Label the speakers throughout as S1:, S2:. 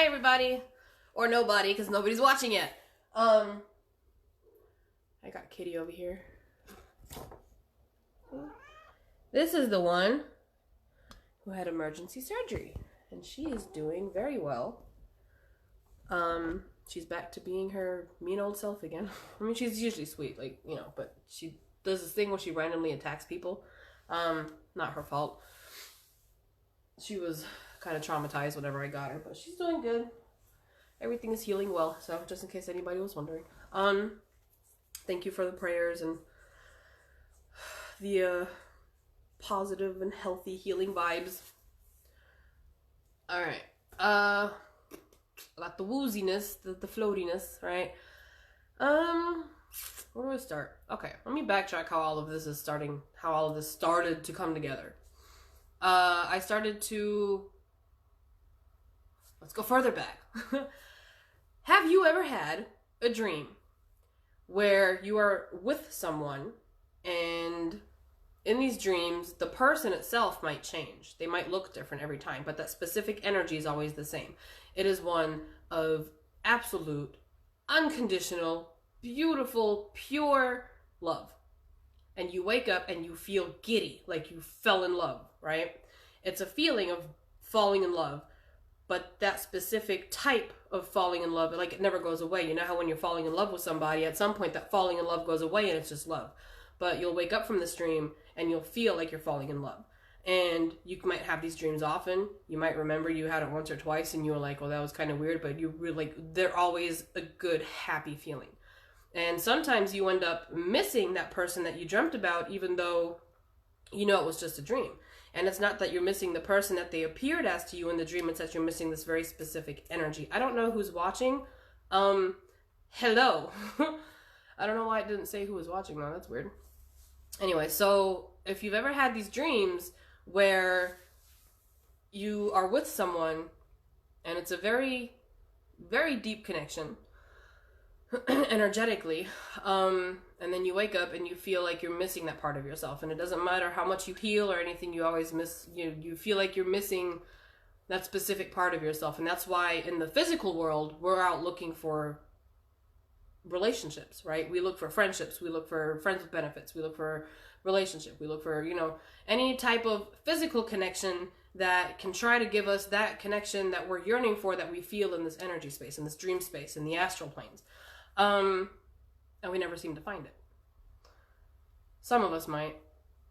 S1: Hi, everybody. Or nobody, because nobody's watching yet. I got Kitty over here. This is the one who had emergency surgery, and she is doing very well. She's back to being her mean old self again. I mean, she's usually sweet, but she does this thing where she randomly attacks people. Not her fault. She was kind of traumatized whenever I got her, but she's doing good. Everything is healing well, so just in case anybody was wondering. Thank you for the prayers and the positive and healthy healing vibes. Alright. Got the wooziness, the floatiness, right? Where do I start? Okay, let me backtrack how all of this started to come together. Let's go further back. Have you ever had a dream where you are with someone and in these dreams, the person itself might change. They might look different every time, but that specific energy is always the same. It is one of absolute, unconditional, beautiful, pure love. And you wake up and you feel giddy, like you fell in love, right? It's a feeling of falling in love, but that specific type of falling in love, like it never goes away. You know how when you're falling in love with somebody, at some point that falling in love goes away and it's just love. But you'll wake up from this dream and you'll feel like you're falling in love. And you might have these dreams often. You might remember you had it once or twice and you were like, well, that was kind of weird, but you really, they're always a good, happy feeling. And sometimes you end up missing that person that you dreamt about, even though you know it was just a dream. And it's not that you're missing the person that they appeared as to you in the dream, it's that you're missing this very specific energy. I don't know who's watching. Hello. I don't know why it didn't say who was watching though, that's weird. Anyway, so if you've ever had these dreams where you are with someone and it's a very, very deep connection, energetically, and then you wake up and you feel like you're missing that part of yourself, and it doesn't matter how much you heal or anything, you always miss, you feel like you're missing that specific part of yourself. And that's why in the physical world we're out looking for relationships, right? We look for friendships, we look for friends with benefits, we look for relationship, we look for any type of physical connection that can try to give us that connection that we're yearning for, that we feel in this energy space, in this dream space, in the astral planes. And we never seem to find it. Some of us might,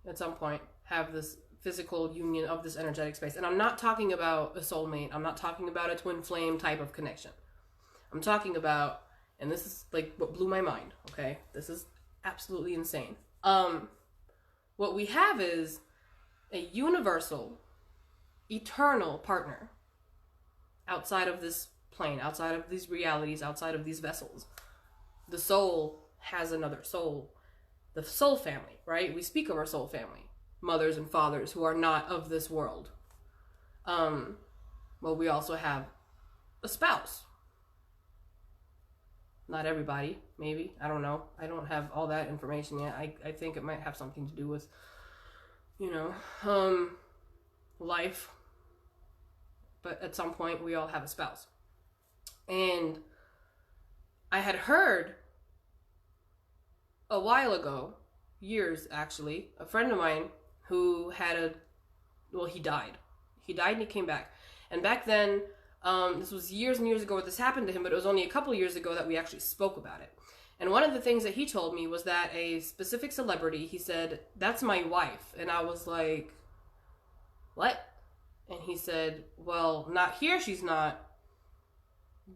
S1: at some point, have this physical union of this energetic space. And I'm not talking about a soulmate. I'm not talking about a twin flame type of connection. I'm talking about, and this is like what blew my mind, okay? This is absolutely insane. What we have is a universal, eternal partner outside of this plane, outside of these realities, outside of these vessels. The soul has another soul, the soul family, right? We speak of our soul family, mothers and fathers who are not of this world. Well, we also have a spouse. Not everybody, maybe. I don't know. I don't have all that information yet. I think it might have something to do with, life. But at some point, we all have a spouse. And I had heard a while ago, years actually, a friend of mine who had he died. He died and he came back. And back then, this was years and years ago when this happened to him, but it was only a couple of years ago that we actually spoke about it. And one of the things that he told me was that a specific celebrity, he said, that's my wife. And I was like, what? And he said, well, not here she's not,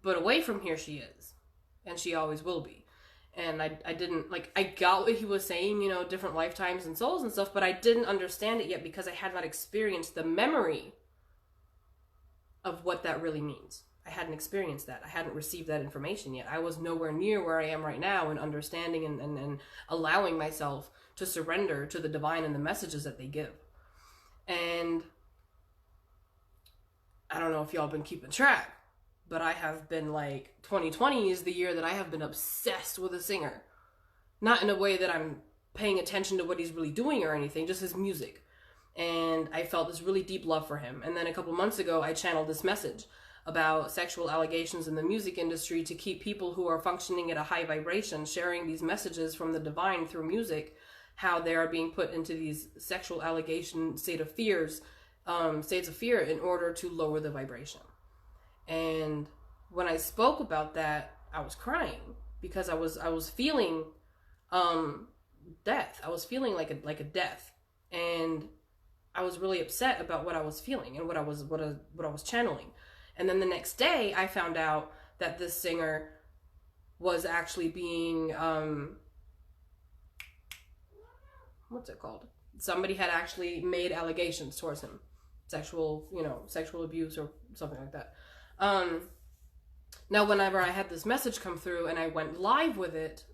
S1: but away from here she is. And she always will be. And I didn't, I got what he was saying, different lifetimes and souls and stuff, but I didn't understand it yet because I had not experienced the memory of what that really means. I hadn't experienced that. I hadn't received that information yet. I was nowhere near where I am right now in understanding and allowing myself to surrender to the divine and the messages that they give. And I don't know if y'all been keeping track, but I have been 2020 is the year that I have been obsessed with a singer. Not in a way that I'm paying attention to what he's really doing or anything, just his music. And I felt this really deep love for him. And then a couple months ago, I channeled this message. about sexual allegations in the music industry to keep people who are functioning at a high vibration sharing these messages from the divine through music, how they are being put into these sexual allegation states of fear in order to lower the vibration. And when I spoke about that, I was crying because I was feeling death. I was feeling like a death, and I was really upset about what I was feeling and what I was channeling. And then the next day, I found out that this singer was actually being what's it called? Somebody had actually made allegations towards him, sexual abuse or something like that. Now, whenever I had this message come through and I went live with it,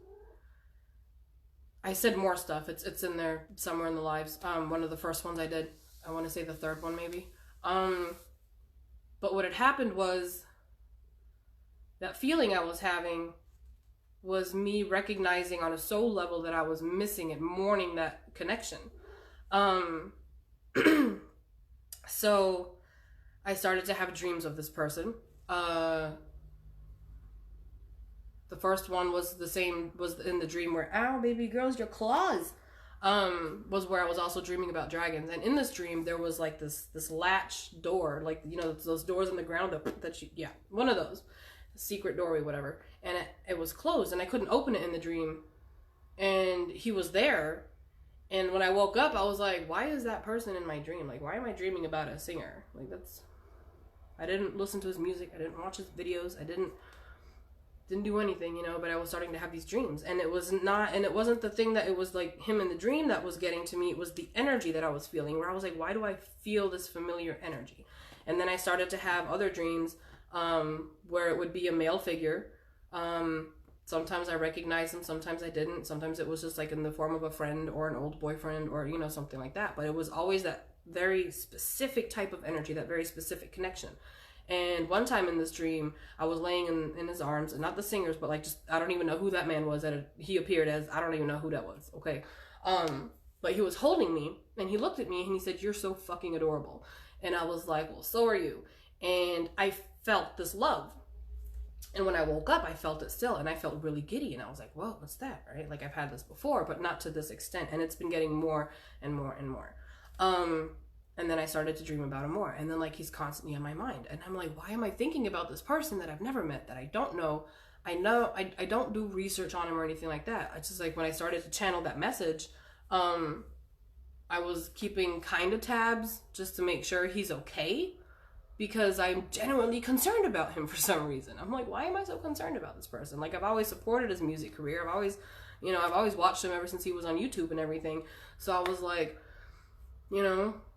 S1: I said more stuff. It's in there somewhere in the lives. One of the first ones I did. I want to say the third one maybe. But what had happened was that feeling I was having was me recognizing on a soul level that I was missing it, mourning that connection. So I started to have dreams of this person. The first one was in the dream where, ow, baby girls, your claws, was where I was also dreaming about dragons. And in this dream, there was like this latch door, like, those doors in the ground one of those, secret doorway, whatever. And it was closed and I couldn't open it in the dream. And he was there. And when I woke up, I was like, why is that person in my dream? Like, why am I dreaming about a singer? Like, I didn't listen to his music. I didn't watch his videos. I didn't do anything, but I was starting to have these dreams. And it wasn't the thing that it was like him in the dream that was getting to me. It was the energy that I was feeling, where I was like, why do I feel this familiar energy? And then I started to have other dreams where it would be a male figure. Sometimes I recognized him, sometimes I didn't. Sometimes it was just like in the form of a friend or an old boyfriend or, something like that. But it was always that very specific type of energy, that very specific connection. And one time in this dream, I was laying in his arms, and not the singer's, but like I don't even know who that man was that he appeared as. I don't even know who that was, okay? But he was holding me, and he looked at me, and he said, "You're so fucking adorable." And I was like, well, so are you. And I felt this love. And when I woke up, I felt it still, and I felt really giddy, and I was like, whoa, what's that, right? Like, I've had this before, but not to this extent, and it's been getting more and more and more. And then I started to dream about him more, and then, like, he's constantly on my mind, and I'm like, why am I thinking about this person that I've never met, that I don't know? I don't do research on him or anything like that. It's just like when I started to channel that message, I was keeping kind of tabs just to make sure he's okay, because I'm genuinely concerned about him for some reason. I'm like, why am I so concerned about this person? Like, I've always supported his music career. I've always watched him ever since he was on YouTube and everything. So I was like,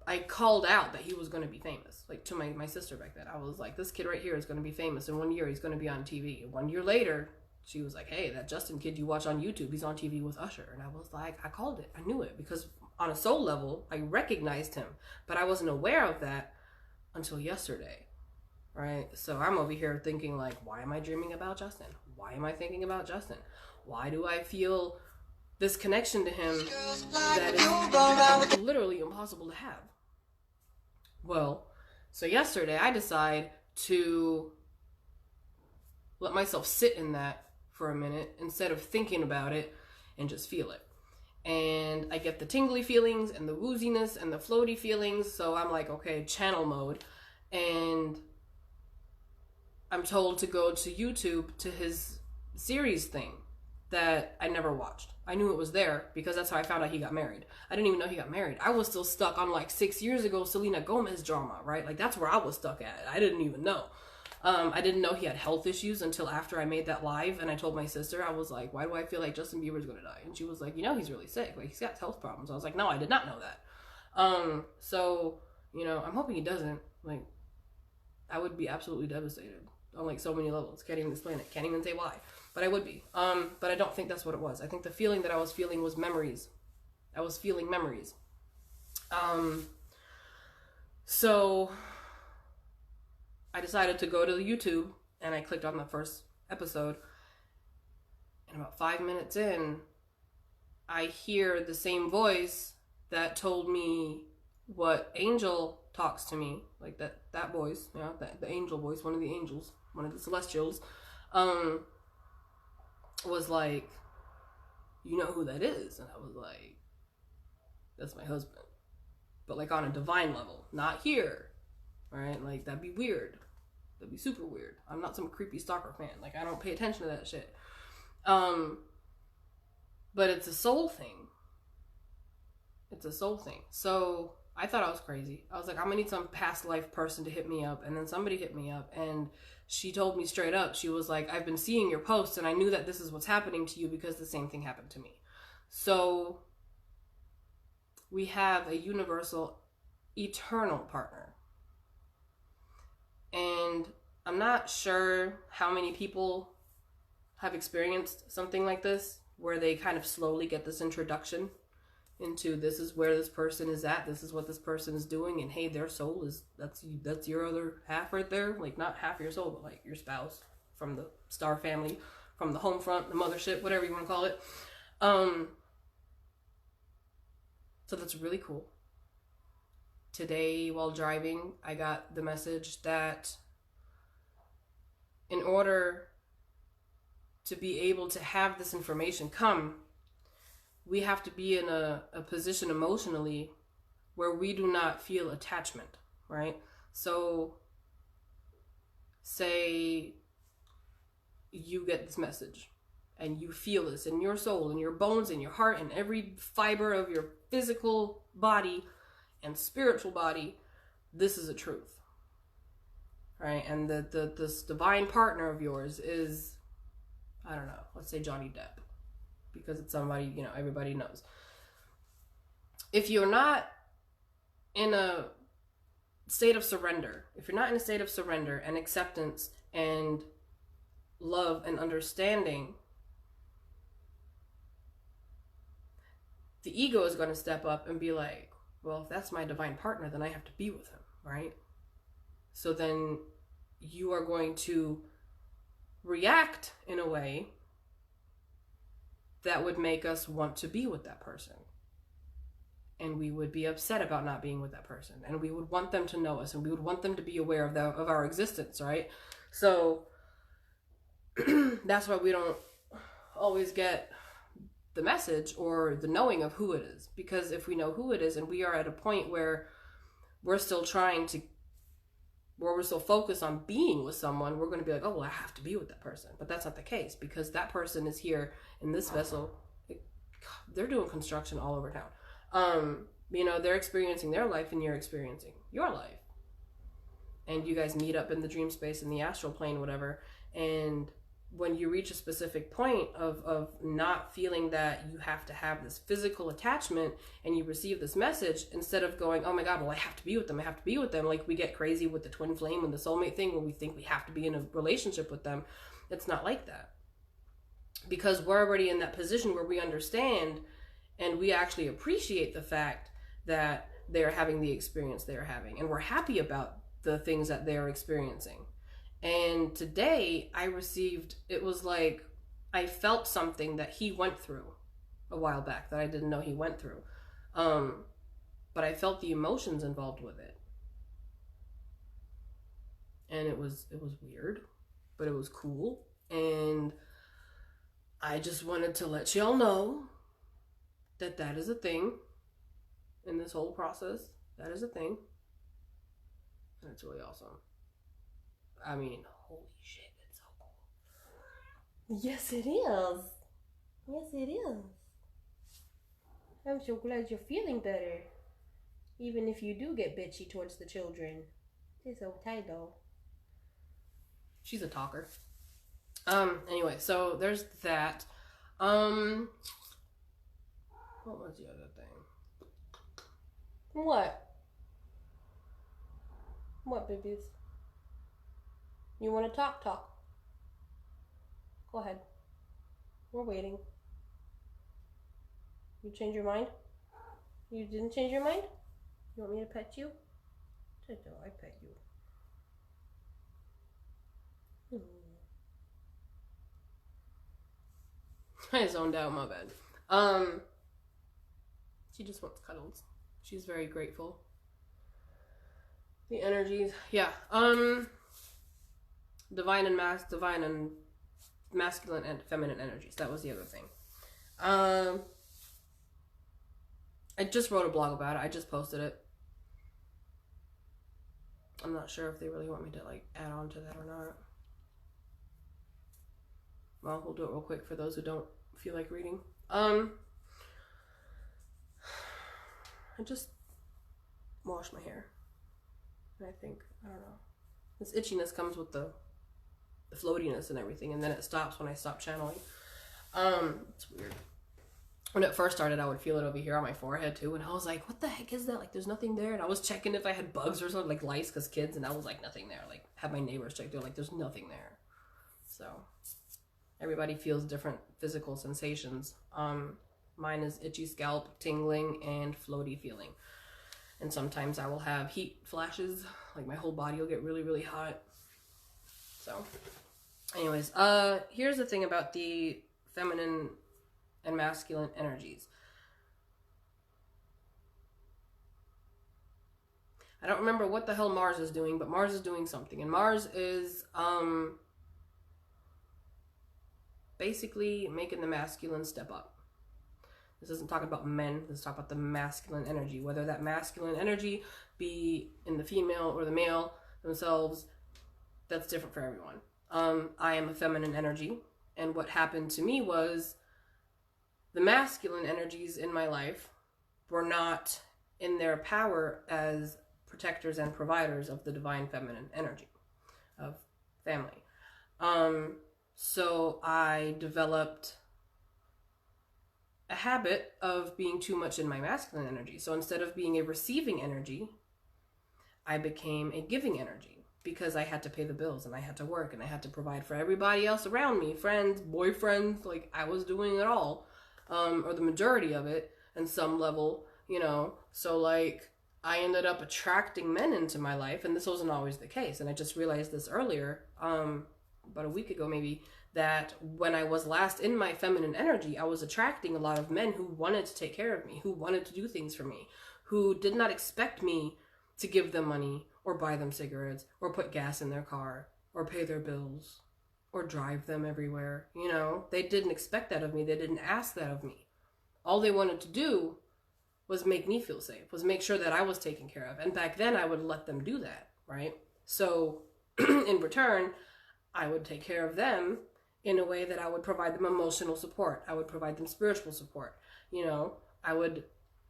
S1: I called out that he was going to be famous, like, to my sister back then. I was like, this kid right here is going to be famous. In 1 year, he's going to be on TV. 1 year later, she was like, hey, that Justin kid you watch on YouTube, he's on TV with Usher. And I was like, I called it. I knew it, because on a soul level, I recognized him. But I wasn't aware of that until yesterday, right? So I'm over here thinking, like, why am I dreaming about Justin? Why am I thinking about Justin? Why do I feel this connection to him that is literally impossible to have? Well, so yesterday I decide to let myself sit in that for a minute instead of thinking about it, and just feel it. And I get the tingly feelings and the wooziness and the floaty feelings. So I'm like, okay, channel mode. And I'm told to go to YouTube to his series thing that I never watched. I knew it was there because that's how I found out he got married. I didn't even know he got married. I was still stuck on like 6 years ago Selena Gomez drama, right? Like, that's where I was stuck at. I didn't even know. I didn't know he had health issues until after I made that live, and I told my sister, I was like, why do I feel like Justin Bieber's gonna die? And she was like, he's really sick. Like, he's got health problems. I was like, no, I did not know that. So, I'm hoping he doesn't. Like, I would be absolutely devastated on like so many levels. Can't even explain it. Can't even say why. But I would be. But I don't think that's what it was. I think the feeling that I was feeling was memories. I was feeling memories. So I decided to go to the YouTube, and I clicked on the first episode. And about 5 minutes in, I hear the same voice that told me what Angel talks to me, like that voice, you know, the angel voice, one of the angels, one of the celestials, was like, you know who that is? And I was like, that's my husband. But like on a divine level, not here, right? Like that'd be weird. That'd be super weird. I'm not some creepy stalker fan. Like I don't pay attention to that shit. But it's a soul thing. It's a soul thing. So I thought I was crazy. I was like, I'm gonna need some past life person to hit me up. And then somebody hit me up and she told me straight up, she was like, I've been seeing your posts and I knew that this is what's happening to you because the same thing happened to me. So we have a universal, eternal partner. And I'm not sure how many people have experienced something like this, where they kind of slowly get this introduction into this is where this person is at, this is what this person is doing, and hey, their soul is, that's your other half right there. Like not half your soul, but like your spouse from the star family, from the home front, the mothership, whatever you want to call it. So that's really cool. Today while driving, I got the message that in order to be able to have this information come, we have to be in a position emotionally where we do not feel attachment, right? So say you get this message and you feel this in your soul, in your bones, in your heart, in every fiber of your physical body and spiritual body, this is a truth, right? And this divine partner of yours is, I don't know, let's say Johnny Depp, because it's somebody, you know, everybody knows. If you're not in a state of surrender, if you're not in a state of surrender and acceptance and love and understanding, the ego is going to step up and be like, well, if that's my divine partner, then I have to be with him, right? So then you are going to react in a way that would make us want to be with that person. And we would be upset about not being with that person. And we would want them to know us. And we would want them to be aware of our existence, right? So that's why we don't always get the message or the knowing of who it is. Because if we know who it is and we are at a point where we're still we're still focused on being with someone, we're going to be like, oh, well, I have to be with that person. But that's not the case, because that person is here in this vessel. They're doing construction all over town. You know, they're experiencing their life and you're experiencing your life. And you guys meet up in the dream space, in the astral plane, whatever. And when you reach a specific point of not feeling that you have to have this physical attachment and you receive this message, instead of going, oh my God, well, I have to be with them, like we get crazy with the twin flame and the soulmate thing where we think we have to be in a relationship with them. It's not like that, because we're already in that position where we understand and we actually appreciate the fact that they're having the experience they're having, and we're happy about the things that they're experiencing. And today it was like I felt something that he went through a while back that I didn't know he went through. But I felt the emotions involved with it. And it was weird, but it was cool. And I just wanted to let y'all know that is a thing in this whole process. That is a thing. And it's really awesome. I mean, holy shit, it's so cool.
S2: Yes, it is. Yes, it is. I'm so glad you're feeling better. Even if you do get bitchy towards the children. It's okay, though.
S1: She's a talker. Anyway, so there's that. What was the other thing?
S2: What? What, babies? You want to talk? Go ahead. We're waiting. You change your mind? You didn't change your mind? You want me to pet you? No, I pet you.
S1: I zoned out, my bad. She just wants cuddles. She's very grateful The energies, yeah. Divine and masculine and feminine energies. That was the other thing. I just wrote a blog about it. I just posted it. I'm not sure if they really want me to like add on to that or not. Well, we'll do it real quick for those who don't feel like reading. I just washed my hair. And I think, I don't know. This itchiness comes with the floatiness and everything, and then it stops when I stop channeling. It's weird. When it first started, I would feel it over here on my forehead too, and I was like, what the heck is that? Like, there's nothing there. And I was checking if I had bugs or something, like lice, because kids, and I was like, nothing there. Like, had my neighbors check, they're like, there's nothing there. So, everybody feels different physical sensations. Mine is itchy scalp, tingling, and floaty feeling. And sometimes I will have heat flashes, like my whole body will get really, really hot. So, anyways, here's the thing about the feminine and masculine energies. I don't remember what the hell Mars is doing, but Mars is doing something. And Mars is basically making the masculine step up. This isn't talking about men, this is talking about the masculine energy. Whether that masculine energy be in the female or the male themselves, that's different for everyone. I am a feminine energy, and what happened to me was the masculine energies in my life were not in their power as protectors and providers of the divine feminine energy of family. So I developed a habit of being too much in my masculine energy. So instead of being a receiving energy, I became a giving energy, because I had to pay the bills and I had to work and I had to provide for everybody else around me, friends, boyfriends, like I was doing it all. Or the majority of it in some level, you know. So like I ended up attracting men into my life, and this wasn't always the case. And I just realized this earlier, about a week ago maybe, that when I was last in my feminine energy, I was attracting a lot of men who wanted to take care of me, who wanted to do things for me, who did not expect me to give them money or buy them cigarettes or put gas in their car or pay their bills or drive them everywhere. You know, they didn't expect that of me. They didn't ask that of me. All they wanted to do was make me feel safe, was make sure that I was taken care of. And back then I would let them do that, right? So in return, I would take care of them in a way that I would provide them emotional support. I would provide them spiritual support. You know, I would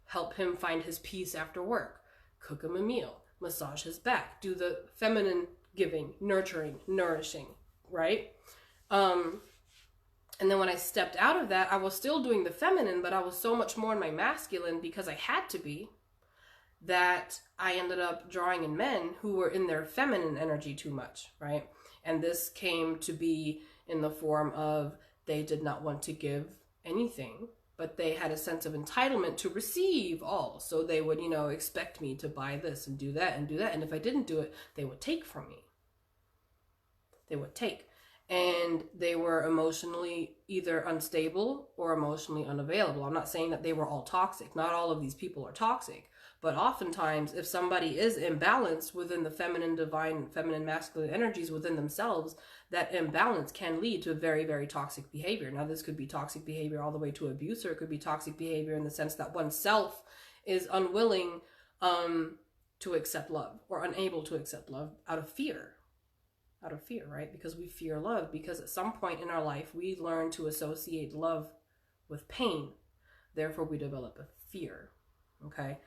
S1: help him find his peace after work, cook him a meal, massage his back, do the feminine giving, nurturing, nourishing, right? And then when I stepped out of that, I was still doing the feminine, but I was so much more in my masculine because I had to be, that I ended up drawing in men who were in their feminine energy too much, right? And this came to be in the form of they did not want to give anything, but they had a sense of entitlement to receive all. So they would, you know, expect me to buy this and do that and do that. And if I didn't do it, they would take from me. They would take. And they were emotionally either unstable or emotionally unavailable. I'm not saying that they were all toxic. Not all of these people are toxic. But oftentimes, if somebody is imbalanced within the feminine, divine, feminine, masculine energies within themselves, that imbalance can lead to very, very toxic behavior. Now, this could be toxic behavior all the way to abuse, or it could be toxic behavior in the sense that oneself is unwilling to accept love, or unable to accept love out of fear. Out of fear, right? Because we fear love, because at some point in our life, we learn to associate love with pain. Therefore, we develop a fear, okay?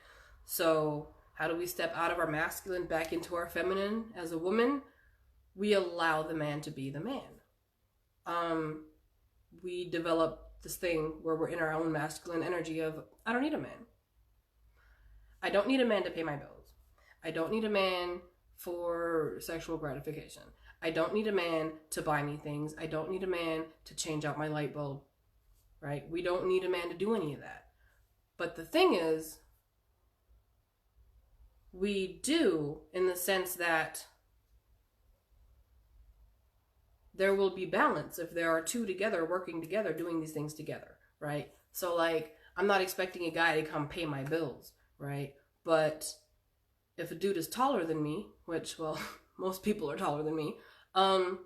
S1: So how do we step out of our masculine back into our feminine as a woman? We allow the man to be the man. We develop this thing where we're in our own masculine energy of, I don't need a man. I don't need a man to pay my bills. I don't need a man for sexual gratification. I don't need a man to buy me things. I don't need a man to change out my light bulb, right? We don't need a man to do any of that. But the thing is, we do, in the sense that there will be balance if there are two together, working together, doing these things together, right? So like, I'm not expecting a guy to come pay my bills, right? But if a dude is taller than me, which, well, most people are taller than me, I'm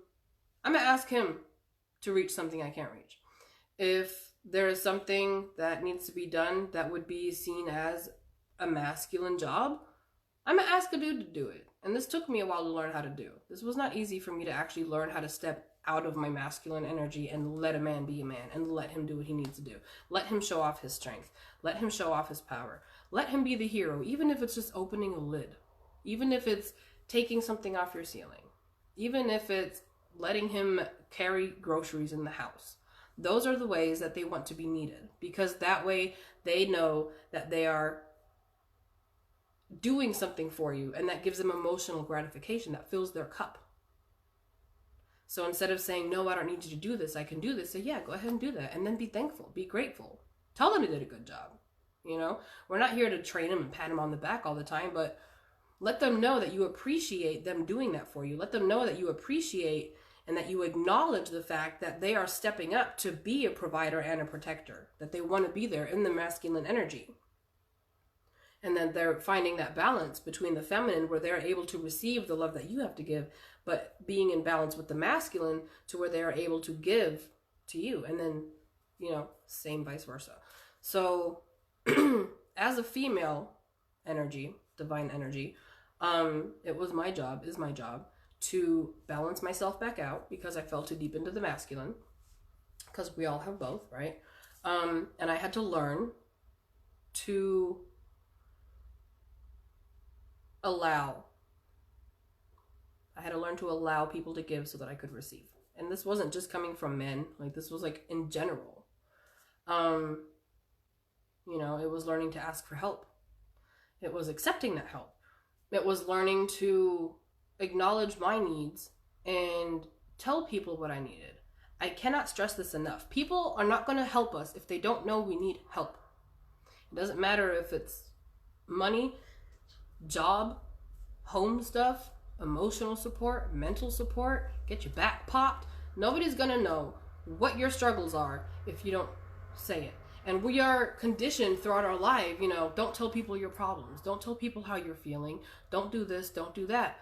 S1: gonna ask him to reach something I can't reach. If there is something that needs to be done that would be seen as a masculine job, I'm gonna ask a dude to do it. And this took me a while to learn how to do. This was not easy for me to actually learn how to step out of my masculine energy and let a man be a man and let him do what he needs to do. Let him show off his strength. Let him show off his power. Let him be the hero, even if it's just opening a lid. Even if it's taking something off your ceiling. Even if it's letting him carry groceries in the house. Those are the ways that they want to be needed, because that way they know that they are doing something for you, and that gives them emotional gratification, that fills their cup. So instead of saying, no, I don't need you to do this, I can do this, say, yeah, go ahead and do that, and then be thankful, be grateful. Tell them they did a good job. You know, we're not here to train them and pat them on the back all the time, but let them know that you appreciate them doing that for you. Let them know that you appreciate and that you acknowledge the fact that they are stepping up to be a provider and a protector, that they want to be there in the masculine energy. And then they're finding that balance between the feminine, where they're able to receive the love that you have to give, but being in balance with the masculine to where they are able to give to you. And then, you know, same vice versa. So as a female energy, divine energy, it was my job, is my job, to balance myself back out because I fell too deep into the masculine, because we all have both, right? And I had to learn to allow people to give so that I could receive. And this wasn't just coming from men, like this was like in general. You know, it was learning to ask for help. It was accepting that help. It was learning to acknowledge my needs and tell people what I needed. I cannot stress this enough. People are not going to help us if they don't know we need help. It doesn't matter if it's money, job, home stuff, emotional support, mental support, get your back popped. Nobody's gonna know what your struggles are if you don't say it. And we are conditioned throughout our life, you know, don't tell people your problems, don't tell people how you're feeling, don't do this, don't do that.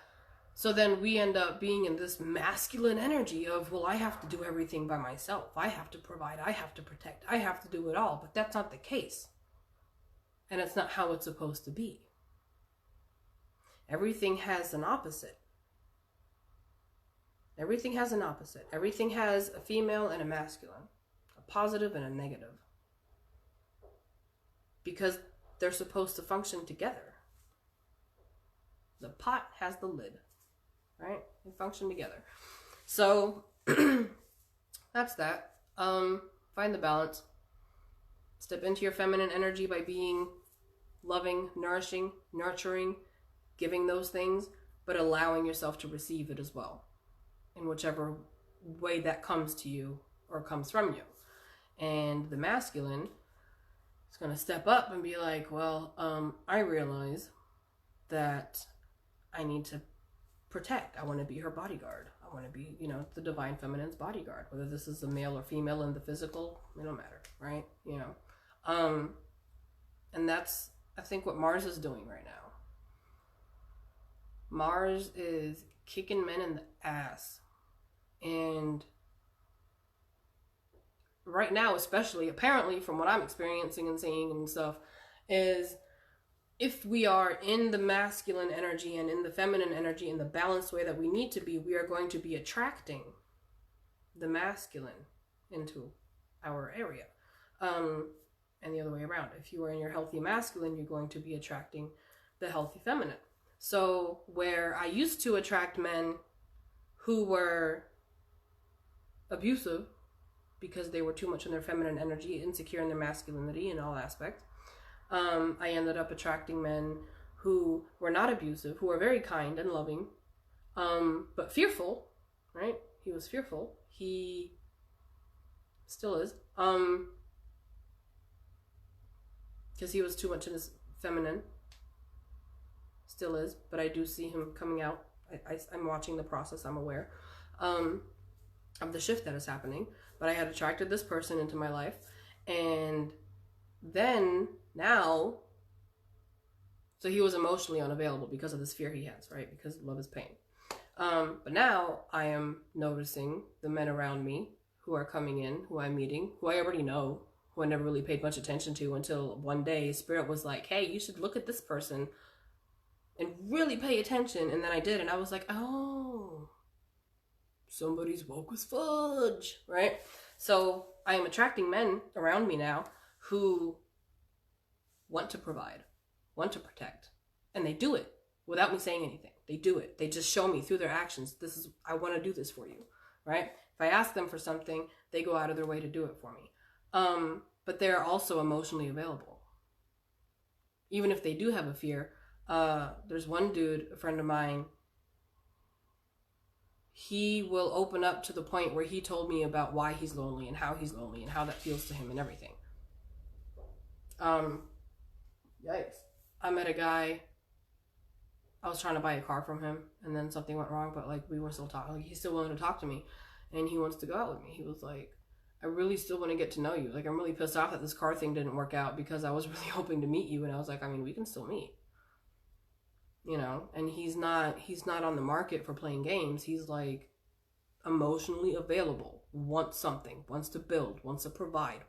S1: So then we end up being in this masculine energy of, well, I have to do everything by myself, I have to provide, I have to protect, I have to do it all. But that's not the case. And it's not how it's supposed to be. Everything has an opposite. Everything has an opposite. Everything has a female and a masculine, a positive and a negative. Because they're supposed to function together. The pot has the lid, right? They function together. So that's that. Find the balance. Step into your feminine energy by being loving, nourishing, nurturing, giving those things, but allowing yourself to receive it as well, in whichever way that comes to you or comes from you. And the masculine is going to step up and be like, well, I realize that I need to protect. I want to be her bodyguard. I want to be, you know, the divine feminine's bodyguard. Whether this is a male or female in the physical, it don't matter, right? You know, and that's, I think, what Mars is doing right now. Mars is kicking men in the ass. And right now, especially, apparently, from what I'm experiencing and seeing and stuff, is if we are in the masculine energy and in the feminine energy in the balanced way that we need to be, we are going to be attracting the masculine into our area. And the other way around. If you are in your healthy masculine, you're going to be attracting the healthy feminine. So where I used to attract men who were abusive because they were too much in their feminine energy, insecure in their masculinity in all aspects, I ended up attracting men who were not abusive, who were very kind and loving, but fearful, right? He was fearful. He still is. Because he was too much in his feminine. Still is, but I do see him coming out. I'm watching the process. I'm aware of the shift that is happening. But I had attracted this person into my life, and then now So he was emotionally unavailable because of this fear he has, right? Because love is pain. But now I am noticing the men around me who are coming in, who I'm meeting, who I already know, who I never really paid much attention to until one day Spirit was like, hey, you should look at this person and really pay attention. And then I did, and I was like, oh, somebody's woke as fudge, right? So I am attracting men around me now who want to provide, want to protect, and they do it without me saying anything. They do it. They just show me through their actions, I want to do this for you, right? If I ask them for something, they go out of their way to do it for me. But they're also emotionally available. Even if they do have a fear, there's one dude, a friend of mine, he will open up to the point where he told me about why he's lonely and how that feels to him and everything. Yikes. I met a guy, I was trying to buy a car from him, and then something went wrong, but like we were still talking. Like, he's still willing to talk to me, and he wants to go out with me. He was like, I really still want to get to know you. Like, I'm really pissed off that this car thing didn't work out because I was really hoping to meet you. And I was like, I mean, we can still meet, you know. And he's not on the market for playing games. He's like emotionally available, wants something, wants to build, wants to provide,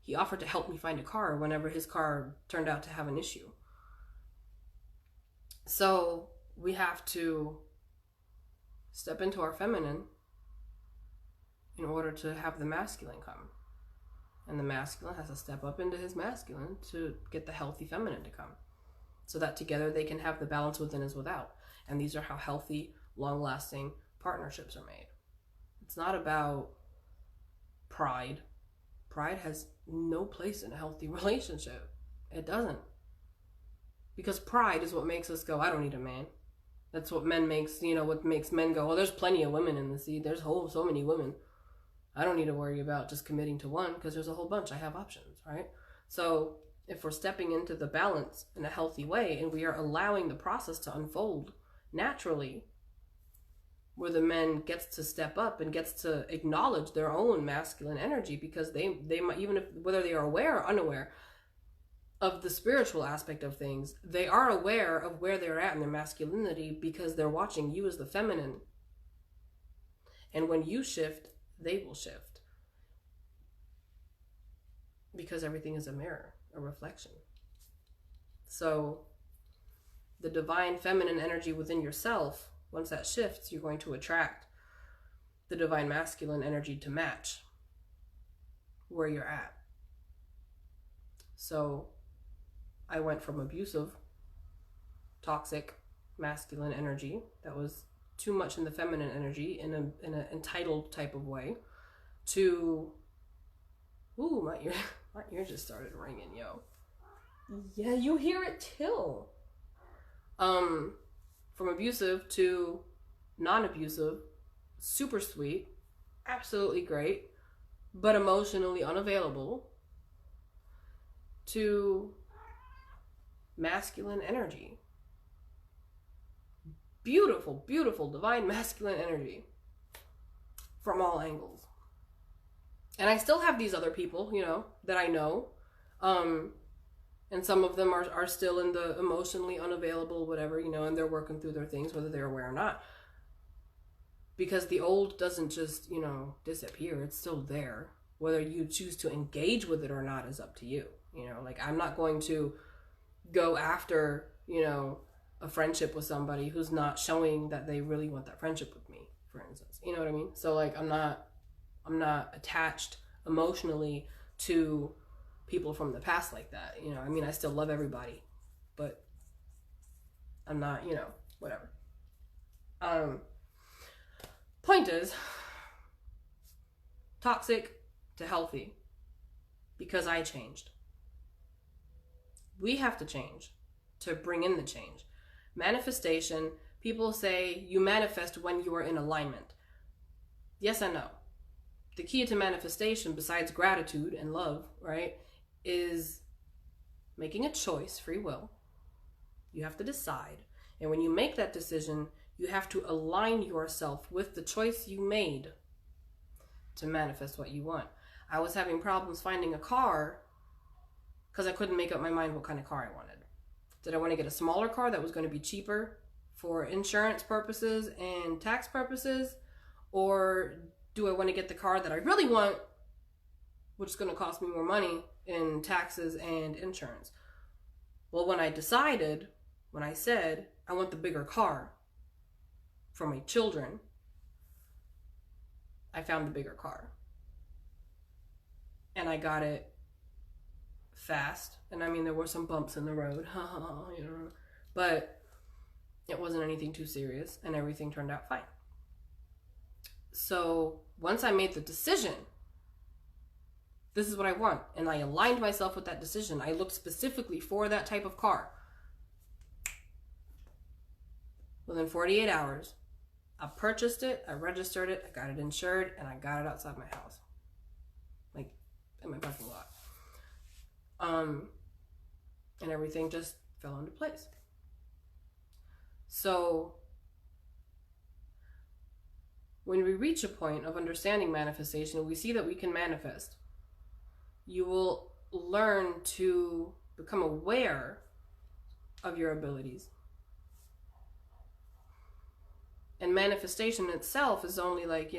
S1: he offered to help me find a car whenever his car turned out to have an issue. So we have to step into our feminine in order to have the masculine come. And the masculine has to step up into his masculine to get the healthy feminine to come. So that together they can have the balance within as without. And these are how healthy, long-lasting partnerships are made. It's not about pride. Pride has no place in a healthy relationship. It doesn't. Because pride is what makes us go, I don't need a man. That's what what makes men go, oh, there's plenty of women in the sea. There's so many women. I don't need to worry about just committing to one because there's a whole bunch. I have options, right? So if we're stepping into the balance in a healthy way and we are allowing the process to unfold naturally, where the man gets to step up and gets to acknowledge their own masculine energy, because they might, even if whether they are aware or unaware of the spiritual aspect of things, they are aware of where they're at in their masculinity because they're watching you as the feminine. And when you shift, they will shift. Because everything is a mirror, a reflection. So the divine feminine energy within yourself, once that shifts, you're going to attract the divine masculine energy to match where you're at. So I went from abusive, toxic, masculine energy that was too much in the feminine energy in an entitled type of way to, ooh, my ear just started ringing, yo.
S2: Yeah, you hear it too.
S1: From abusive to non-abusive, super sweet, absolutely great, but emotionally unavailable, to masculine energy. Beautiful, beautiful, divine masculine energy from all angles. And I still have these other people, that I know. And some of them are still in the emotionally unavailable, whatever, and they're working through their things, whether they're aware or not. Because the old doesn't just, disappear. It's still there. Whether you choose to engage with it or not is up to you. I'm not going to go after, a friendship with somebody who's not showing that they really want that friendship with me, for instance. You know what I mean? So I'm not attached emotionally to people from the past like that. I still love everybody, but I'm not, whatever. Point is, toxic to healthy, because I changed. We have to change to bring in the change. Manifestation, people say you manifest when you are in alignment. Yes and no. The key to manifestation, besides gratitude and love, right, is making a choice, free will. You have to decide. And when you make that decision, you have to align yourself with the choice you made to manifest what you want. I was having problems finding a car because I couldn't make up my mind what kind of car I wanted. Did I want to get a smaller car that was going to be cheaper for insurance purposes and tax purposes? Or do I want to get the car that I really want, which is going to cost me more money in taxes and insurance? Well, when I said I want the bigger car for my children, I found the bigger car. And I got it fast. And I mean, there were some bumps in the road, you know, but it wasn't anything too serious and everything turned out fine. So once I made the decision, this is what I want, and I aligned myself with that decision, I looked specifically for that type of car. Within 48 hours, I purchased it, I registered it, I got it insured, and I got it outside my house. Like, in my parking lot. And everything just fell into place. So, when we reach a point of understanding manifestation, we see that we can manifest. You will learn to become aware of your abilities. And manifestation itself is only like,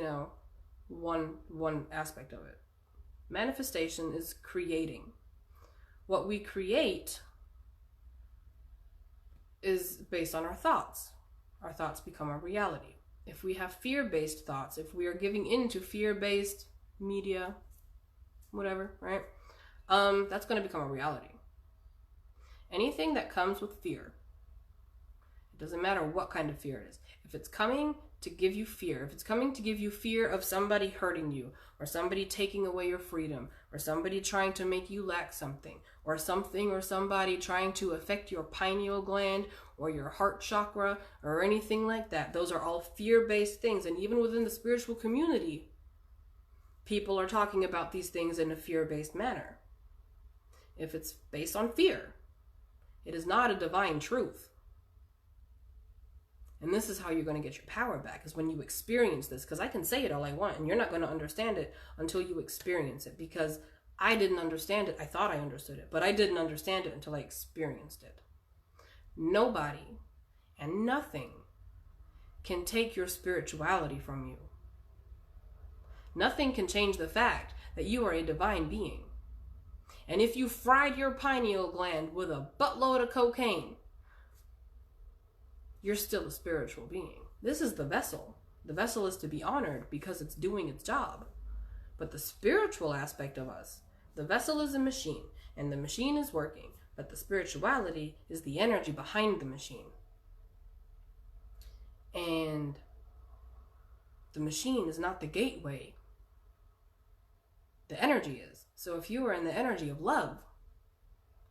S1: one aspect of it. Manifestation is creating. What we create is based on our thoughts. Our thoughts become our reality. If we have fear-based thoughts, if we are giving into fear-based media, whatever, right? That's going to become a reality. Anything that comes with fear, it doesn't matter what kind of fear it is. If it's coming to give you fear, if it's coming to give you fear of somebody hurting you, or somebody taking away your freedom, or somebody trying to make you lack something, or something or somebody trying to affect your pineal gland or your heart chakra or anything like that, those are all fear-based things. And even within the spiritual community, people are talking about these things in a fear-based manner. If it's based on fear, it is not a divine truth. And this is how you're going to get your power back, is when you experience this. Because I can say it all I want, and you're not going to understand it until you experience it. Because I didn't understand it. I thought I understood it, but I didn't understand it until I experienced it. Nobody and nothing can take your spirituality from you. Nothing can change the fact that you are a divine being. And if you fried your pineal gland with a buttload of cocaine, you're still a spiritual being. This is the vessel. The vessel is to be honored because it's doing its job. But the spiritual aspect of us, the vessel is a machine, and the machine is working, but the spirituality is the energy behind the machine. And the machine is not the gateway. The energy is. So if you are in the energy of love,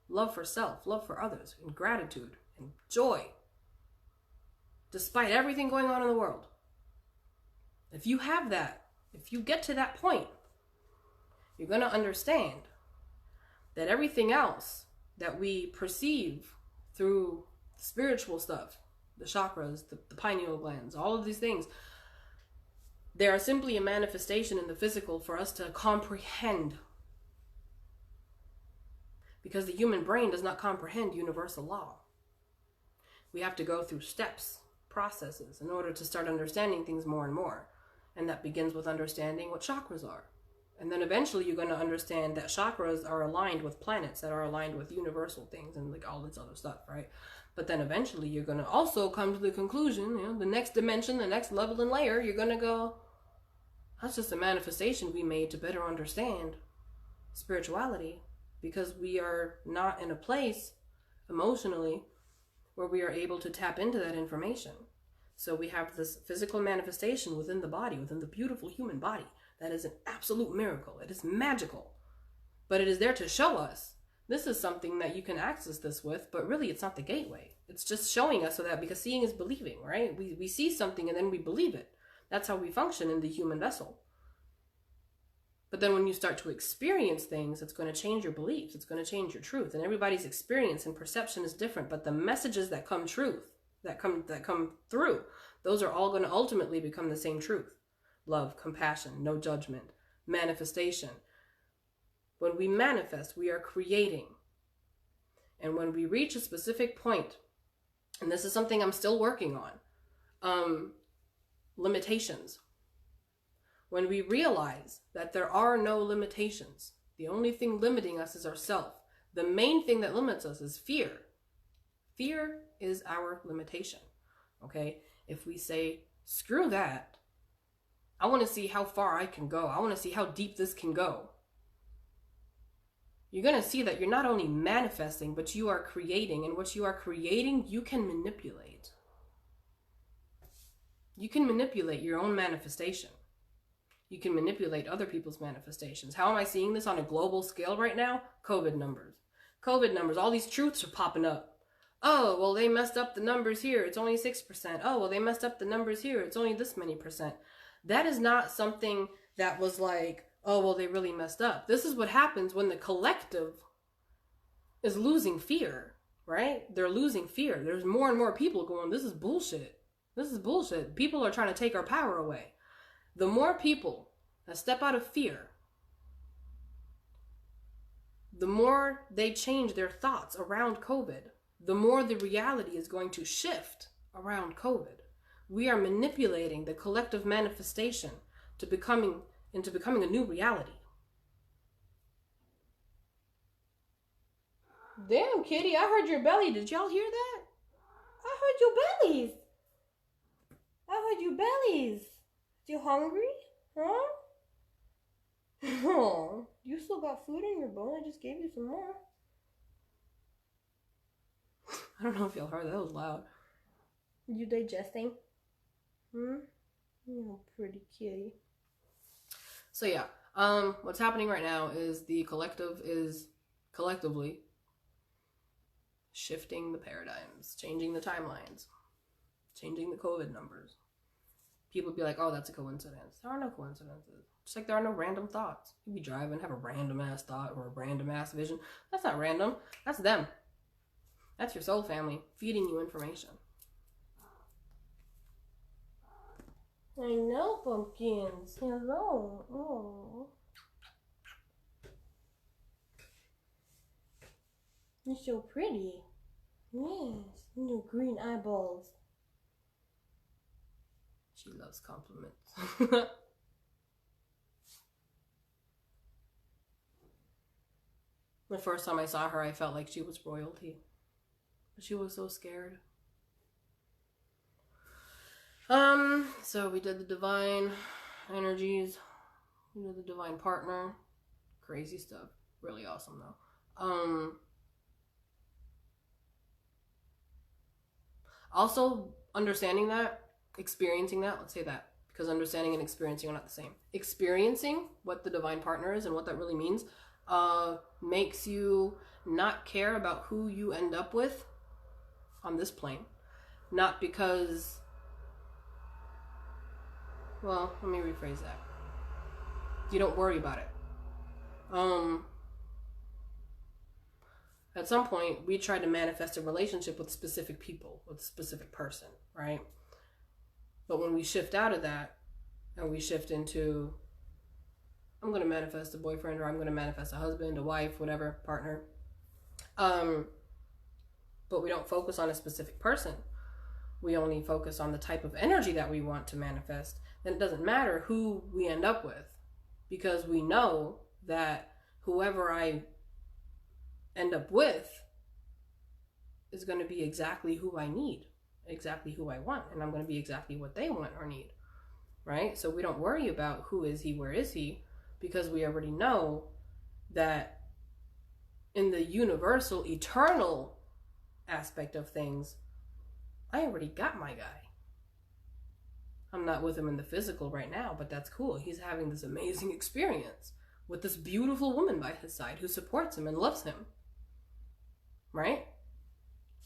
S1: love for self, love for others, and gratitude, and joy, despite everything going on in the world, if you have that, if you get to that point, you're going to understand that everything else that we perceive through spiritual stuff, the chakras, the pineal glands, all of these things, they are simply a manifestation in the physical for us to comprehend. Because the human brain does not comprehend universal law. We have to go through steps, processes, in order to start understanding things more and more. And that begins with understanding what chakras are. And then eventually you're going to understand that chakras are aligned with planets, that are aligned with universal things and like all this other stuff, right? But then eventually you're going to also come to the conclusion, the next dimension, the next level and layer, you're going to go, that's just a manifestation we made to better understand spirituality, because we are not in a place emotionally where we are able to tap into that information. So we have this physical manifestation within the body, within the beautiful human body. That is an absolute miracle. It is magical. But it is there to show us this is something that you can access this with, but really it's not the gateway. It's just showing us so that, because seeing is believing, right? We see something and then we believe it. That's how we function in the human vessel. But then when you start to experience things, it's going to change your beliefs. It's going to change your truth. And everybody's experience and perception is different. But the messages that come come through, those are all going to ultimately become the same truth. Love, compassion, no judgment, manifestation. When we manifest, we are creating. And when we reach a specific point, and this is something I'm still working on, limitations. When we realize that there are no limitations, the only thing limiting us is ourself. The main thing that limits us is fear. Fear is our limitation, okay? If we say, screw that, I want to see how far I can go. I want to see how deep this can go. You're going to see that you're not only manifesting, but you are creating. And what you are creating, you can manipulate. You can manipulate your own manifestation. You can manipulate other people's manifestations. How am I seeing this on a global scale right now? COVID numbers. COVID numbers. All these truths are popping up. Oh, well, they messed up the numbers here. It's only 6%. Oh, well, they messed up the numbers here. It's only this many percent. That is not something that was like, oh, well, they really messed up. This is what happens when the collective is losing fear, right? They're losing fear. There's more and more people going, this is bullshit. This is bullshit. People are trying to take our power away. The more people that step out of fear, the more they change their thoughts around COVID, the more the reality is going to shift around COVID. We are manipulating the collective manifestation into becoming a new reality. Damn, kitty, I heard your belly. Did y'all hear that?
S2: I heard your bellies. I heard your bellies. You hungry? Huh? Oh, you still got food in your bowl. I just gave you some more.
S1: I don't know if y'all heard that. That was loud.
S2: You digesting? You pretty kitty.
S1: So yeah, what's happening right now is the collective is collectively shifting the paradigms, changing the timelines, changing the COVID numbers. People be like, oh, that's a coincidence. There are no coincidences. Just like there are no random thoughts. You be driving, have a random ass thought or a random ass vision. That's not random. That's them. That's your soul family feeding you information.
S2: I know, pumpkins. Hello. Oh. You're so pretty. Yes. Your green eyeballs.
S1: She loves compliments. The first time I saw her, I felt like she was royalty. But she was so scared. So we did the divine energies. We did the divine partner. Crazy stuff. Really awesome though. Also, understanding that, experiencing that, let's say that, because understanding and experiencing are not the same. Experiencing what the divine partner is and what that really means makes you not care about who you end up with on this plane. Not because, well, let me rephrase that. You don't worry about it. At some point, we tried to manifest a relationship with specific people, with a specific person, right? But when we shift out of that and we shift into, I'm going to manifest a boyfriend, or I'm going to manifest a husband, a wife, whatever, partner. But we don't focus on a specific person. We only focus on the type of energy that we want to manifest. Then it doesn't matter who we end up with, because we know that whoever I end up with is going to be exactly who I need, exactly who I want, and I'm going to be exactly what they want or need, right? So we don't worry about who is he, where is he, because we already know that in the universal, eternal aspect of things, I already got my guy. I'm not with him in the physical right now, but that's cool. He's having this amazing experience with this beautiful woman by his side who supports him and loves him, right?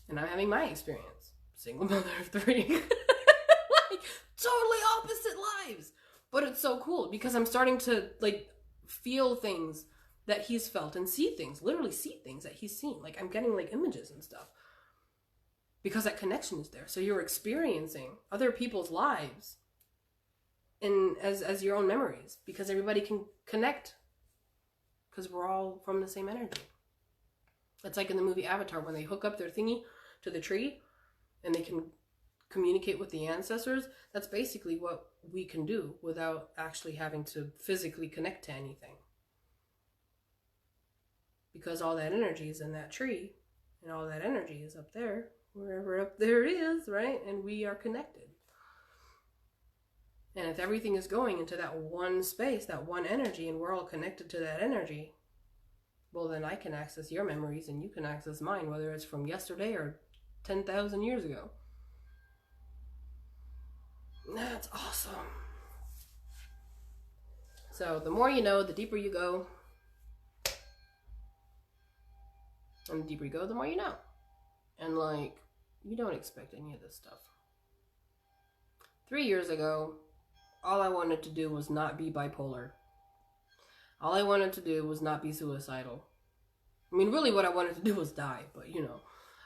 S1: And I'm having my experience. Single mother of 3. Like, totally opposite lives. But it's so cool because I'm starting to, like, feel things that he's felt and see things, literally see things that he's seen. Like, I'm getting, like, images and stuff because that connection is there. So you're experiencing other people's lives and as your own memories, because everybody can connect because we're all from the same energy. It's like in the movie Avatar when they hook up their thingy to the tree and they can communicate with the ancestors. That's basically what we can do without actually having to physically connect to anything. Because all that energy is in that tree, and all that energy is up there, wherever up there is, right? And we are connected. And if everything is going into that one space, that one energy, and we're all connected to that energy, well, then I can access your memories and you can access mine, whether it's from yesterday or 10,000 years ago. That's awesome. So the more you know, the deeper you go. And the deeper you go, the more you know. And like, you don't expect any of this stuff. 3 years ago, all I wanted to do was not be bipolar. All I wanted to do was not be suicidal. I mean, really what I wanted to do was die, but you know,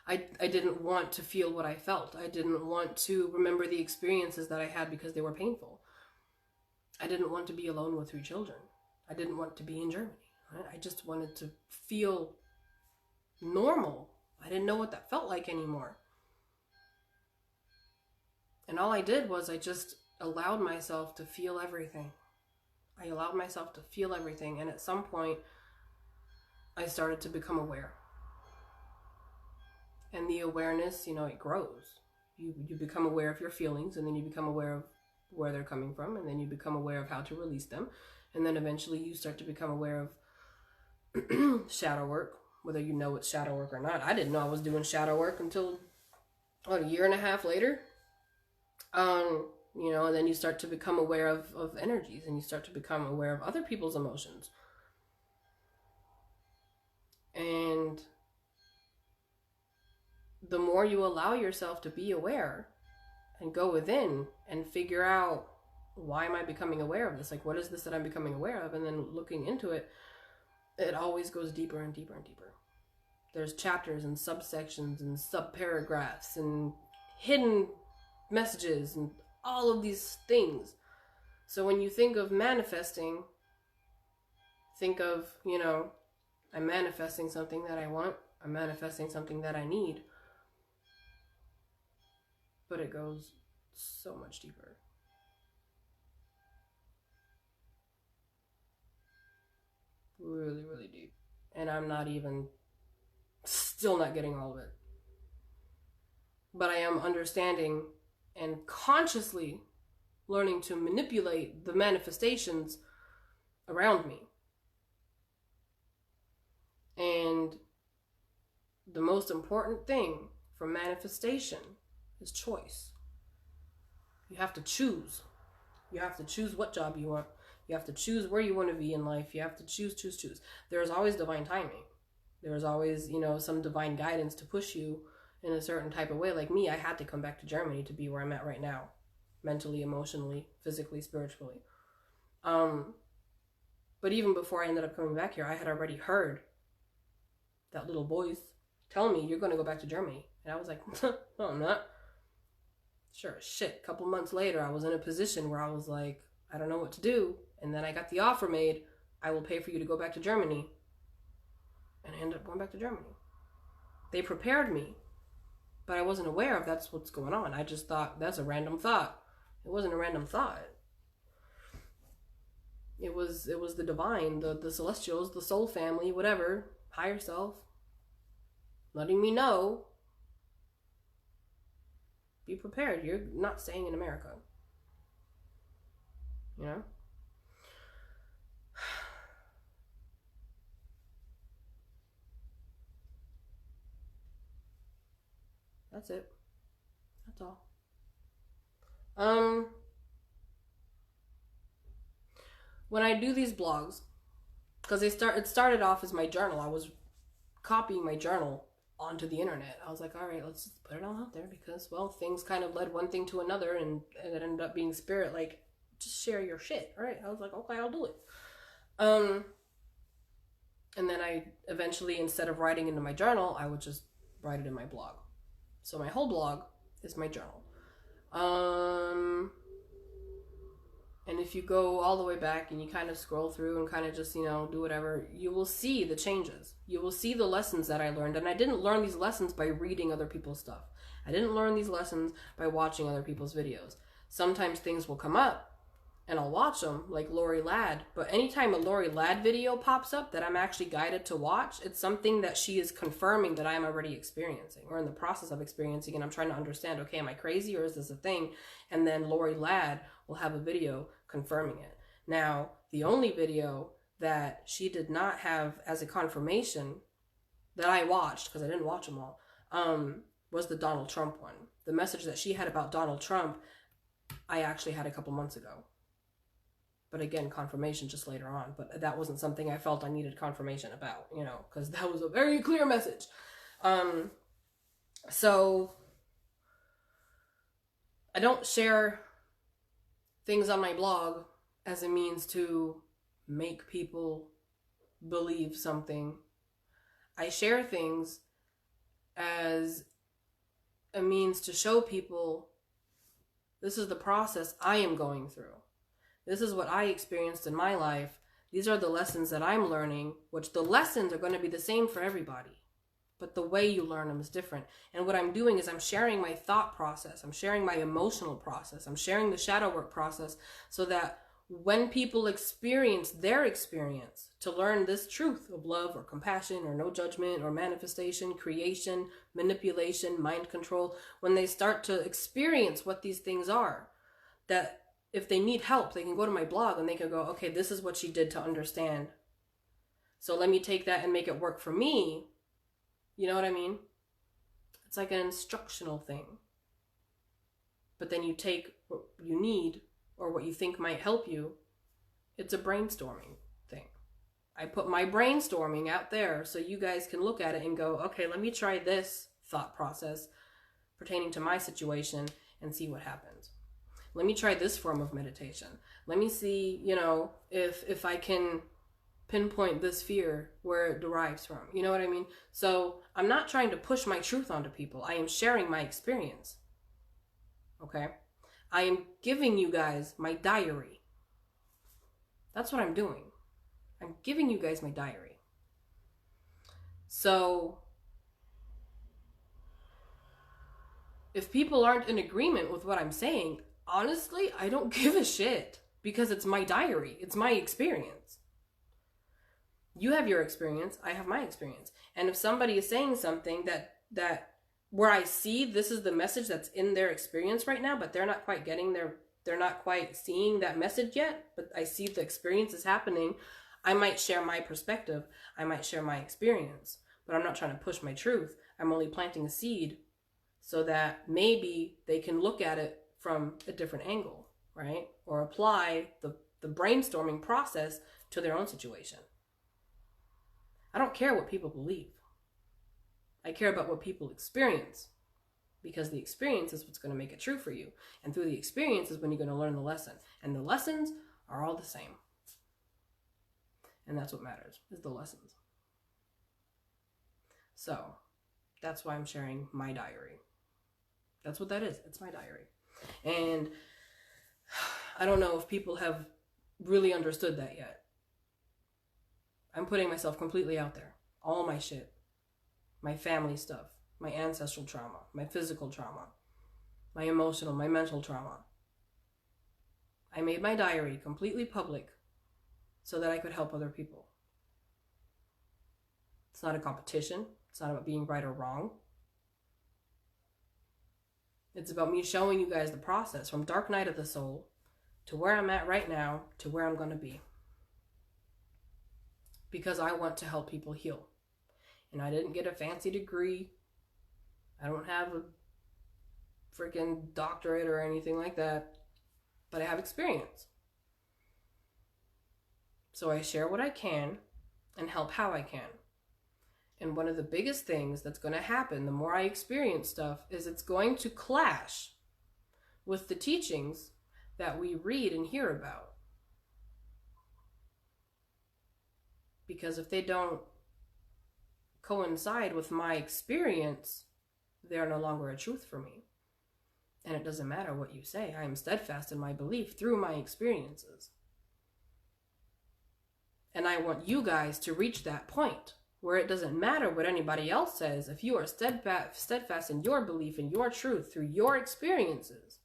S1: I didn't want to feel what I felt. I didn't want to remember the experiences that I had because they were painful. I didn't want to be alone with 3 children. I didn't want to be in Germany. Right? I just wanted to feel normal. I didn't know what that felt like anymore. And all I did was I just allowed myself to feel everything. I allowed myself to feel everything. And at some point, I started to become aware. And the awareness, you know, it grows. You become aware of your feelings, and then you become aware of where they're coming from, and then you become aware of how to release them. And then eventually you start to become aware of shadow work, whether you know it's shadow work or not. I didn't know I was doing shadow work until, what, a year and a half later? You know, and then you start to become aware of energies, and you start to become aware of other people's emotions. And the more you allow yourself to be aware and go within and figure out, why am I becoming aware of this? Like, what is this that I'm becoming aware of? And then looking into it, it always goes deeper and deeper and deeper. There's chapters and subsections and subparagraphs and hidden messages and all of these things. So when you think of manifesting, think of, you know, I'm manifesting something that I want. I'm manifesting something that I need. But it goes so much deeper. Really, really deep. And I'm not even, still not getting all of it. But I am understanding and consciously learning to manipulate the manifestations around me. And the most important thing for manifestation is choice. You have to choose. You have to choose what job you want. You have to choose where you want to be in life. You have to choose. There's always divine timing. There's always, you know, some divine guidance to push you in a certain type of way. Like me, I had to come back to Germany to be where I'm at right now. Mentally, emotionally, physically, spiritually. But even before I ended up coming back here, I had already heard that little voice tell me, you're going to go back to Germany. And I was like, no, I'm not. Sure as shit. A couple months later, I was in a position where I was like, I don't know what to do. And then I got the offer made, I will pay for you to go back to Germany. And I ended up going back to Germany. They prepared me, but I wasn't aware of that's what's going on. I just thought, that's a random thought. It wasn't a random thought. It was the divine, the celestials, the soul family, whatever, higher self, letting me know, be prepared. You're not staying in America. You know? That's it. That's all. When I do these blogs, because it started off as my journal. I was copying my journal onto the internet. I was like, all right, let's just put it all out there because, well, things kind of led one thing to another, and it ended up being spirit, like, just share your shit. All right. I was like, okay, I'll do it. And then I eventually, instead of writing into my journal, I would just write it in my blog. So my whole blog is my journal. And if you go all the way back and you kind of scroll through and kind of just, you know, do whatever, you will see the changes. You will see the lessons that I learned. And I didn't learn these lessons by reading other people's stuff. I didn't learn these lessons by watching other people's videos. Sometimes things will come up and I'll watch them, like Lori Ladd. But anytime a Lori Ladd video pops up that I'm actually guided to watch, it's something that she is confirming that I'm already experiencing or in the process of experiencing. And I'm trying to understand, okay, am I crazy or is this a thing? And then Lori Ladd will have a video confirming it. Now, the only video that she did not have as a confirmation that I watched, because I didn't watch them all, was the Donald Trump one. The message that she had about Donald Trump, I actually had a couple months ago. But again, confirmation just later on. But that wasn't something I felt I needed confirmation about, you know, because that was a very clear message. So I don't share things on my blog as a means to make people believe something. I share things as a means to show people this is the process I am going through. This is what I experienced in my life. These are the lessons that I'm learning, which the lessons are going to be the same for everybody. But the way you learn them is different. And what I'm doing is I'm sharing my thought process. I'm sharing my emotional process. I'm sharing the shadow work process so that when people experience their experience to learn this truth of love or compassion or no judgment or manifestation, creation, manipulation, mind control, when they start to experience what these things are, that if they need help, they can go to my blog and they can go, okay, this is what she did to understand. So let me take that and make it work for me. You know what I mean? It's like an instructional thing. But then you take what you need or what you think might help you. It's a brainstorming thing. I put my brainstorming out there so you guys can look at it and go, okay, let me try this thought process pertaining to my situation and see what happens. Let me try this form of meditation. Let me see, you know, if I can pinpoint this fear where it derives from. You know what I mean? So I'm not trying to push my truth onto people. I am sharing my experience. Okay? I am giving you guys my diary. That's what I'm doing. I'm giving you guys my diary. So if people aren't in agreement with what I'm saying, honestly, I don't give a shit because it's my diary. It's my experience. You have your experience. I have my experience. And if somebody is saying something that where I see this is the message that's in their experience right now, but they're not quite they're not quite seeing that message yet, but I see the experience is happening, I might share my perspective. I might share my experience, but I'm not trying to push my truth. I'm only planting a seed so that maybe they can look at it from a different angle, right? Or apply the brainstorming process to their own situation. I don't care what people believe. I care about what people experience, because the experience is what's going to make it true for you. And through the experience is when you're going to learn the lesson. And the lessons are all the same. And that's what matters, is the lessons. So that's why I'm sharing my diary. That's what that is. It's my diary. And I don't know if people have really understood that yet. I'm putting myself completely out there. All my shit. My family stuff. My ancestral trauma. My physical trauma. My emotional, my mental trauma. I made my diary completely public so that I could help other people. It's not a competition. It's not about being right or wrong. It's about me showing you guys the process from dark night of the soul to where I'm at right now to where I'm going to be. Because I want to help people heal. And I didn't get a fancy degree. I don't have a freaking doctorate or anything like that. But I have experience. So I share what I can and help how I can. And one of the biggest things that's going to happen the more I experience stuff is it's going to clash with the teachings that we read and hear about. Because if they don't coincide with my experience, they are no longer a truth for me. And it doesn't matter what you say. I am steadfast in my belief through my experiences. And I want you guys to reach that point where it doesn't matter what anybody else says. If you are steadfast in your belief in your truth through your experiences,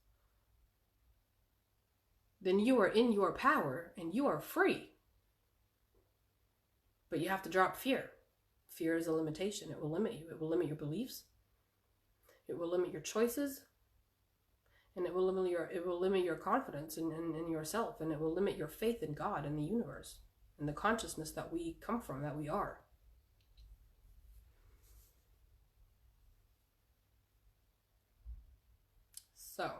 S1: then you are in your power and you are free. But you have to drop fear. Fear is a limitation. It will limit you. It will limit your beliefs. It will limit your choices. And it will limit your confidence in yourself. And it will limit your faith in God and the universe and the consciousness that we come from, that we are. So,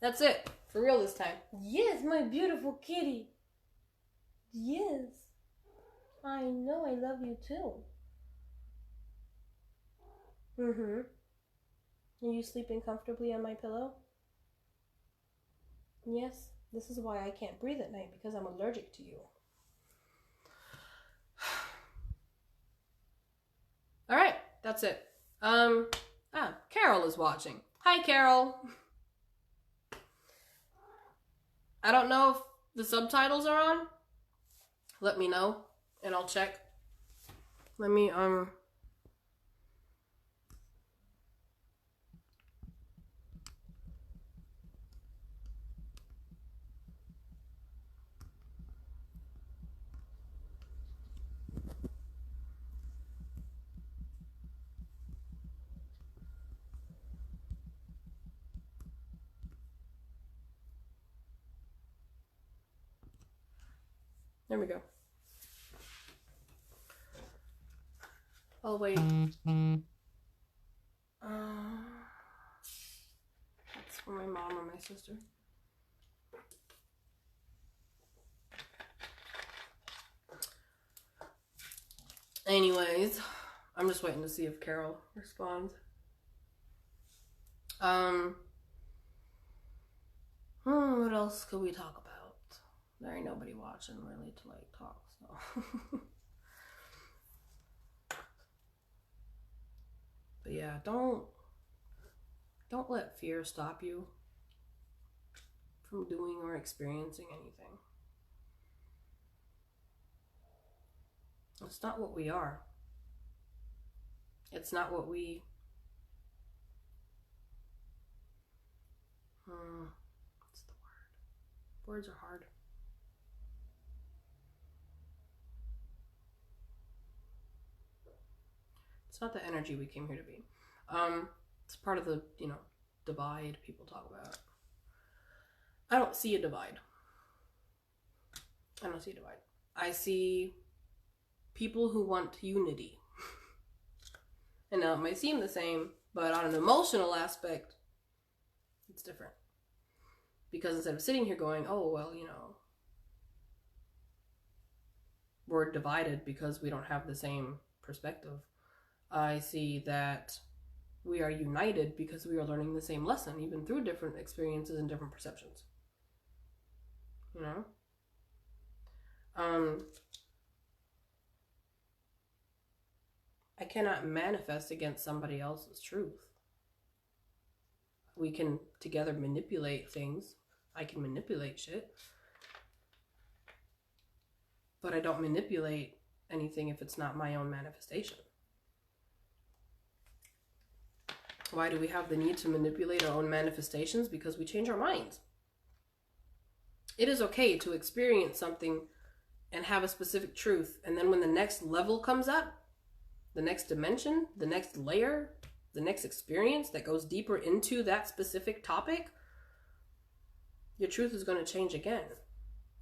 S1: that's it for real this time.
S2: Yes, my beautiful kitty. Yes. I know I love you too. Mm-hmm. Are you sleeping comfortably on my pillow? Yes. This is why I can't breathe at night, because I'm allergic to you.
S1: All right, that's it. Carol is watching. Hi, Carol. I don't know if the subtitles are on. Let me know, and I'll check. Let me, there we go. I'll wait. That's for my mom or my sister. Anyways, I'm just waiting to see if Carol responds. What else could we talk about? There ain't nobody watching really to talk, so. But yeah, don't let fear stop you from doing or experiencing anything. It's not what we are. It's not what we... what's the word? Words are hard. It's not the energy we came here to be. It's part of the, divide people talk about. I don't see a divide. I don't see a divide. I see people who want unity. And now it might seem the same, but on an emotional aspect, it's different. Because instead of sitting here going, oh, well, we're divided because we don't have the same perspective, I see that we are united because we are learning the same lesson, even through different experiences and different perceptions. I cannot manifest against somebody else's truth. We can together manipulate things. I can manipulate shit. But I don't manipulate anything if it's not my own manifestation. Why do we have the need to manipulate our own manifestations? Because we change our minds. It is okay to experience something and have a specific truth, and then when the next level comes up, the next dimension, the next layer, the next experience that goes deeper into that specific topic, your truth is going to change again.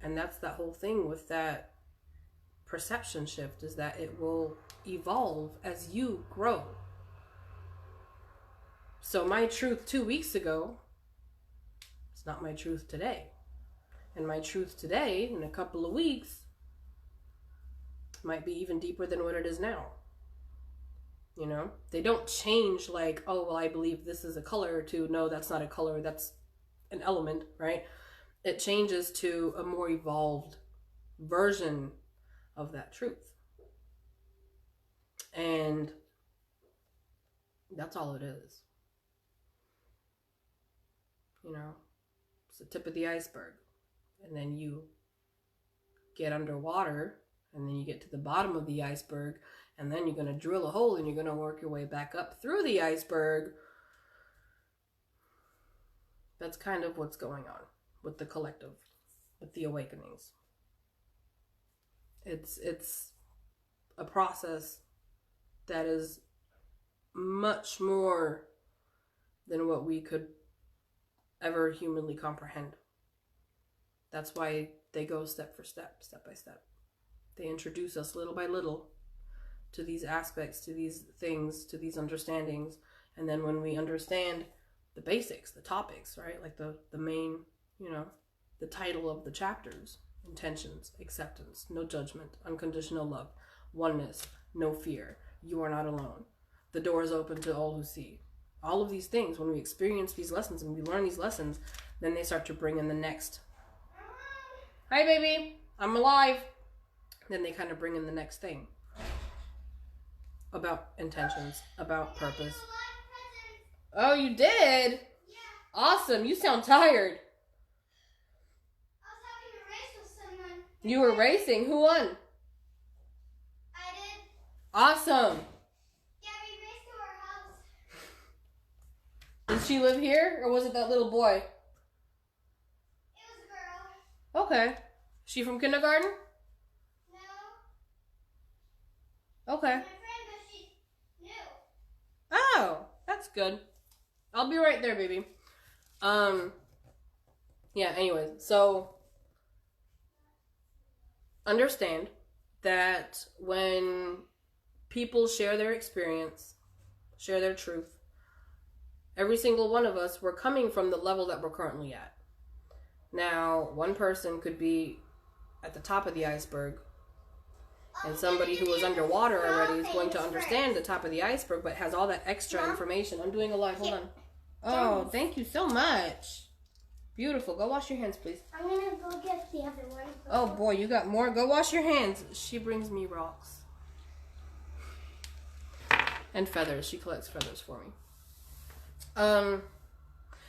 S1: And that's that whole thing with that perception shift, is that it will evolve as you grow. So my truth 2 weeks ago is not my truth today. And my truth today, in a couple of weeks, might be even deeper than what it is now. They don't change like, oh, well, I believe this is a color, to no, that's not a color, that's an element, right? It changes to a more evolved version of that truth. And That's all it is. You know, it's the tip of the iceberg. And then you get underwater, and then you get to the bottom of the iceberg, and then you're going to drill a hole, and you're going to work your way back up through the iceberg. That's kind of what's going on with the collective, with the awakenings. It's a process that is much more than what we could ever humanly comprehend. That's why they go step for step, step by step. They introduce us little by little to these aspects, to these things, to these understandings. And then when we understand the basics, the topics, right? Like the main, the title of the chapters: intentions, acceptance, no judgment, unconditional love, oneness, no fear, you are not alone, the door is open to all who see. All of these things, when we experience these lessons and we learn these lessons, then they start to bring in the next. Hi, baby, I'm alive. Then they kind of bring in the next thing about intentions, about purpose. Oh, you did?
S3: Yeah.
S1: Awesome. You sound tired.
S3: I was having a race with someone.
S1: You were racing. Who won?
S3: I did.
S1: Awesome.
S3: Yeah, we raced to our house.
S1: Did she live here, or was it that little boy?
S3: It was a girl.
S1: Okay. She from kindergarten?
S3: No.
S1: Okay.
S3: My friend, but she's new.
S1: Oh, that's good. I'll be right there, baby. Yeah, anyways, so understand that when people share their experience, share their truth, every single one of us, we're coming from the level that we're currently at. Now, one person could be at the top of the iceberg, and somebody who was underwater already is going to understand the top of the iceberg, but has all that extra information. I'm doing a live. Hold on. Oh, thank you so much. Beautiful. Go wash your hands, please.
S3: I'm going to go get the other one.
S1: Oh, boy, you got more. Go wash your hands. She brings me rocks. And feathers. She collects feathers for me.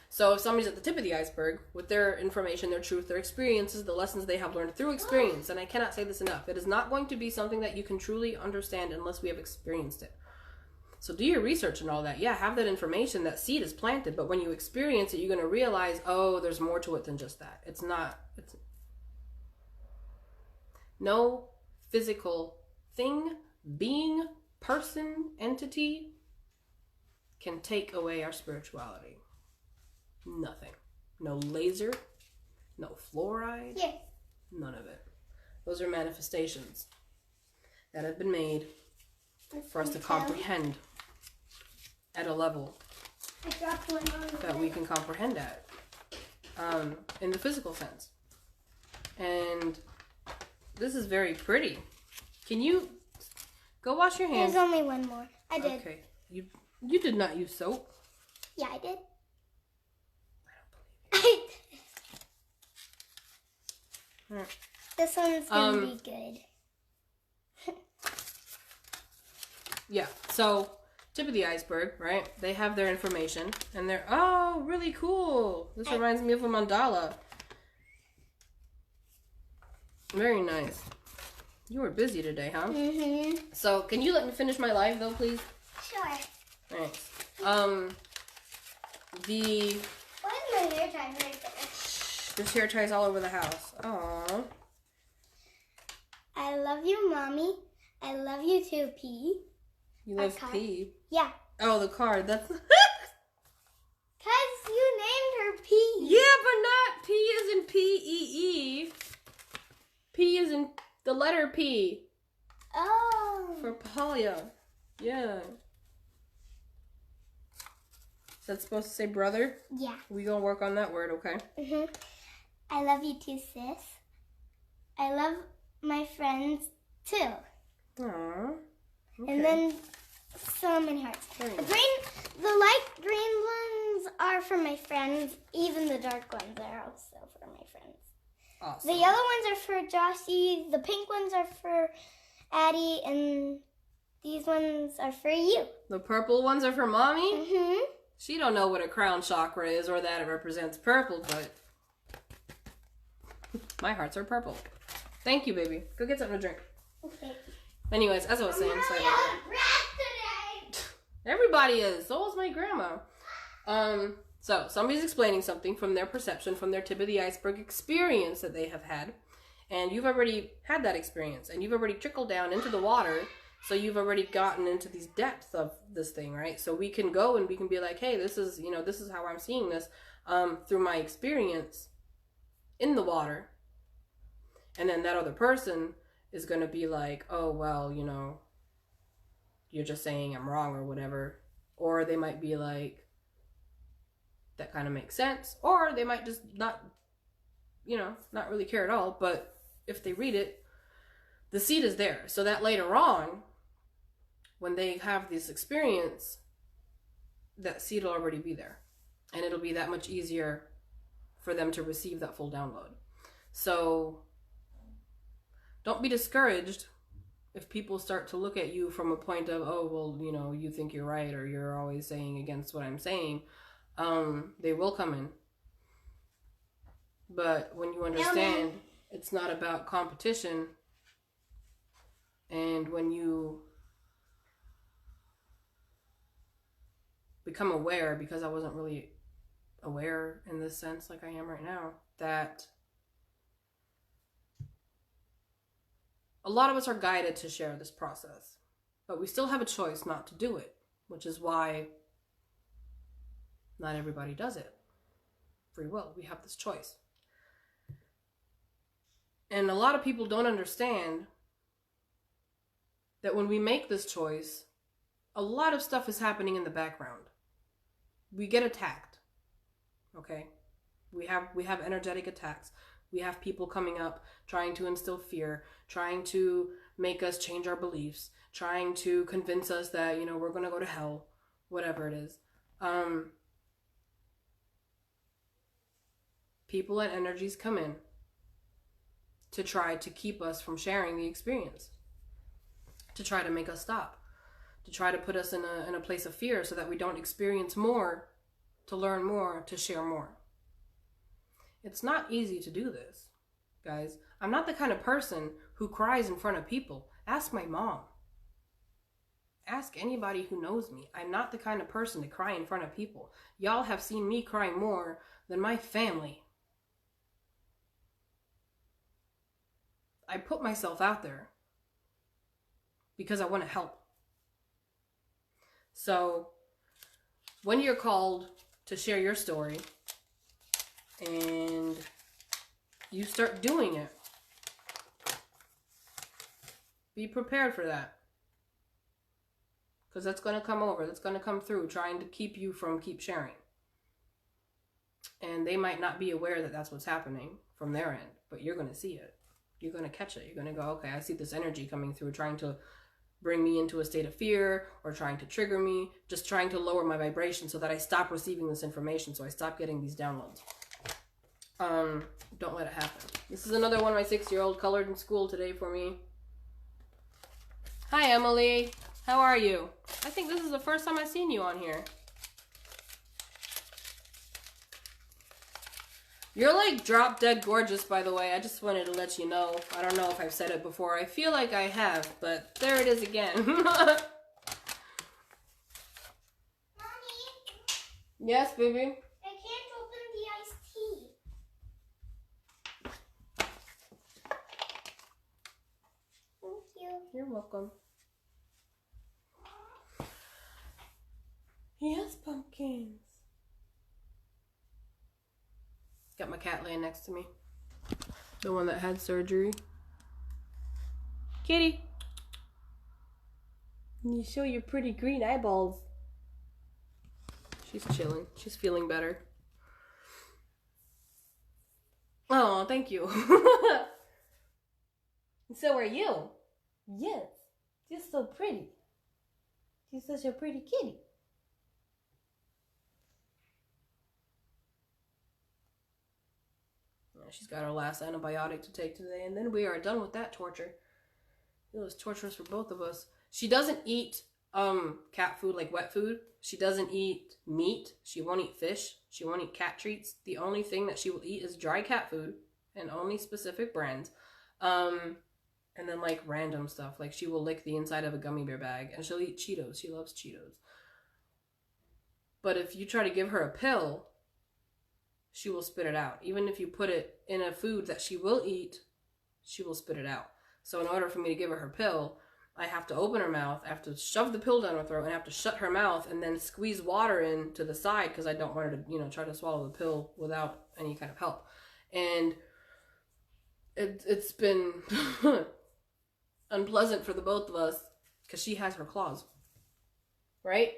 S1: So if somebody's at the tip of the iceberg with their information, their truth, their experiences, the lessons they have learned through experience, and I cannot say this enough, it is not going to be something that you can truly understand unless we have experienced it. So do your research and all that. Yeah, have that information. That seed is planted, but when you experience it, you're going to realize, oh, there's more to it than just that. It's no physical thing, being, person, entity can take away our spirituality. Nothing. No laser, no fluoride,
S3: Here.
S1: none of it. Those are manifestations that have been made for us to comprehend at a level
S3: I dropped one on the
S1: that we can comprehend at in the physical sense. And this is very pretty. Can you go wash your hands?
S3: There's only one more. I did.
S1: Okay. You did not use soap.
S3: Yeah, I did. This one's gonna be good.
S1: Yeah, so tip of the iceberg, right? They have their information, and they're really cool. This reminds me of a mandala. Very nice. You were busy today, huh?
S3: Mm-hmm.
S1: So can you let me finish my live though, please?
S3: Sure.
S1: Thanks.
S3: What is my hair tie right there?
S1: There's hair ties all over the house. Aww.
S3: I love you, Mommy. I love you too, P.
S1: You love
S3: Okay.
S1: P.
S3: Yeah.
S1: Oh, the card. That's.
S3: 'Cause you named her P.
S1: Yeah, but not P as in P-E-E. P as in the letter P.
S3: Oh.
S1: For Palia. Yeah. Is that supposed to say brother?
S3: Yeah.
S1: We gonna work on that word, okay?
S3: Mhm. I love you too, sis. I love my friends too.
S1: Aww. Okay.
S3: And then so many hearts.
S1: Very
S3: The
S1: nice.
S3: light green ones are for my friends. Even the dark ones are also for my friends.
S1: Awesome.
S3: The yellow ones are for Jossie. The pink ones are for Addie. And These ones are for you.
S1: The purple ones are for mommy?
S3: Mm-hmm.
S1: She don't know what a crown chakra is or that it represents purple, but my hearts are purple. Thank you, baby. Go get something to drink.
S3: Okay.
S1: Anyways, as I was saying, sorry about that.
S3: Today.
S1: Everybody is. So is my grandma. So somebody's explaining something from their perception, from their tip of the iceberg experience that they have had. And you've already had that experience. And you've already trickled down into the water. So you've already gotten into these depths of this thing, right? So we can go and we can be like, hey, this is how I'm seeing this through my experience in the water. And then that other person is going to be like, oh, well, you're just saying I'm wrong or whatever. Or they might be like, that kind of makes sense. Or they might just not really care at all. But if they read it, the seed is there. So that later on, when they have this experience, that seed will already be there. And it'll be that much easier for them to receive that full download. So don't be discouraged if people start to look at you from a point of, oh, well, you think you're right, or you're always saying against what I'm saying. They will come in. But when you understand it's not about competition, and when you become aware, because I wasn't really aware in this sense like I am right now, that a lot of us are guided to share this process, but we still have a choice not to do it, which is why not everybody does it. Free will. We have this choice. And a lot of people don't understand that when we make this choice, a lot of stuff is happening in the background. We get attacked. Okay? We have energetic attacks. We have people coming up trying to instill fear, trying to make us change our beliefs, trying to convince us that, we're going to go to hell, whatever it is. People and energies come in to try to keep us from sharing the experience, to try to make us stop, to try to put us in a place of fear so that we don't experience more, to learn more, to share more. It's not easy to do this, guys. I'm not the kind of person who cries in front of people. Ask my mom. Ask anybody who knows me. I'm not the kind of person to cry in front of people. Y'all have seen me cry more than my family. I put myself out there because I want to help. So when you're called to share your story and you start doing it, be prepared for that. Because that's going to come over. That's going to come through trying to keep you from keep sharing. And they might not be aware that that's what's happening from their end, but you're going to see it. You're going to catch it. You're going to go, okay, I see this energy coming through, trying to bring me into a state of fear or trying to trigger me, just trying to lower my vibration so that I stop receiving this information, so I stop getting these downloads. Don't let it happen. This is another one my 6-year-old colored in school today for me. Hi, Emily. How are you? I think this is the first time I've seen you on here. You're like drop dead gorgeous, by the way. I just wanted to let you know. I don't know if I've said it before. I feel like I have, but there it is again.
S3: Mommy?
S1: Yes, baby?
S3: I can't open the iced tea. Thank you.
S1: You're welcome. Yes, pumpkins. Got my cat laying next to me. The one that had surgery. Kitty. You show your pretty green eyeballs. She's chilling. She's feeling better. Oh, thank you. So are you. Yes. You're so pretty. You're such a pretty kitty. She's got her last antibiotic to take today, and then we are done with that torture. It was torturous for both of us. She doesn't eat cat food, like wet food. She doesn't eat meat. She won't eat fish. She won't eat cat treats. The only thing that she will eat is dry cat food, and only specific brands. And then like random stuff. Like she will lick the inside of a gummy bear bag, and she'll eat Cheetos. She loves Cheetos. But if you try to give her a pill, she will spit it out. Even if you put it in a food that she will eat, she will spit it out. So in order for me to give her her pill, I have to open her mouth, I have to shove the pill down her throat, and I have to shut her mouth and then squeeze water in to the side because I don't want her to, try to swallow the pill without any kind of help. And it's been unpleasant for the both of us because she has her claws. Right?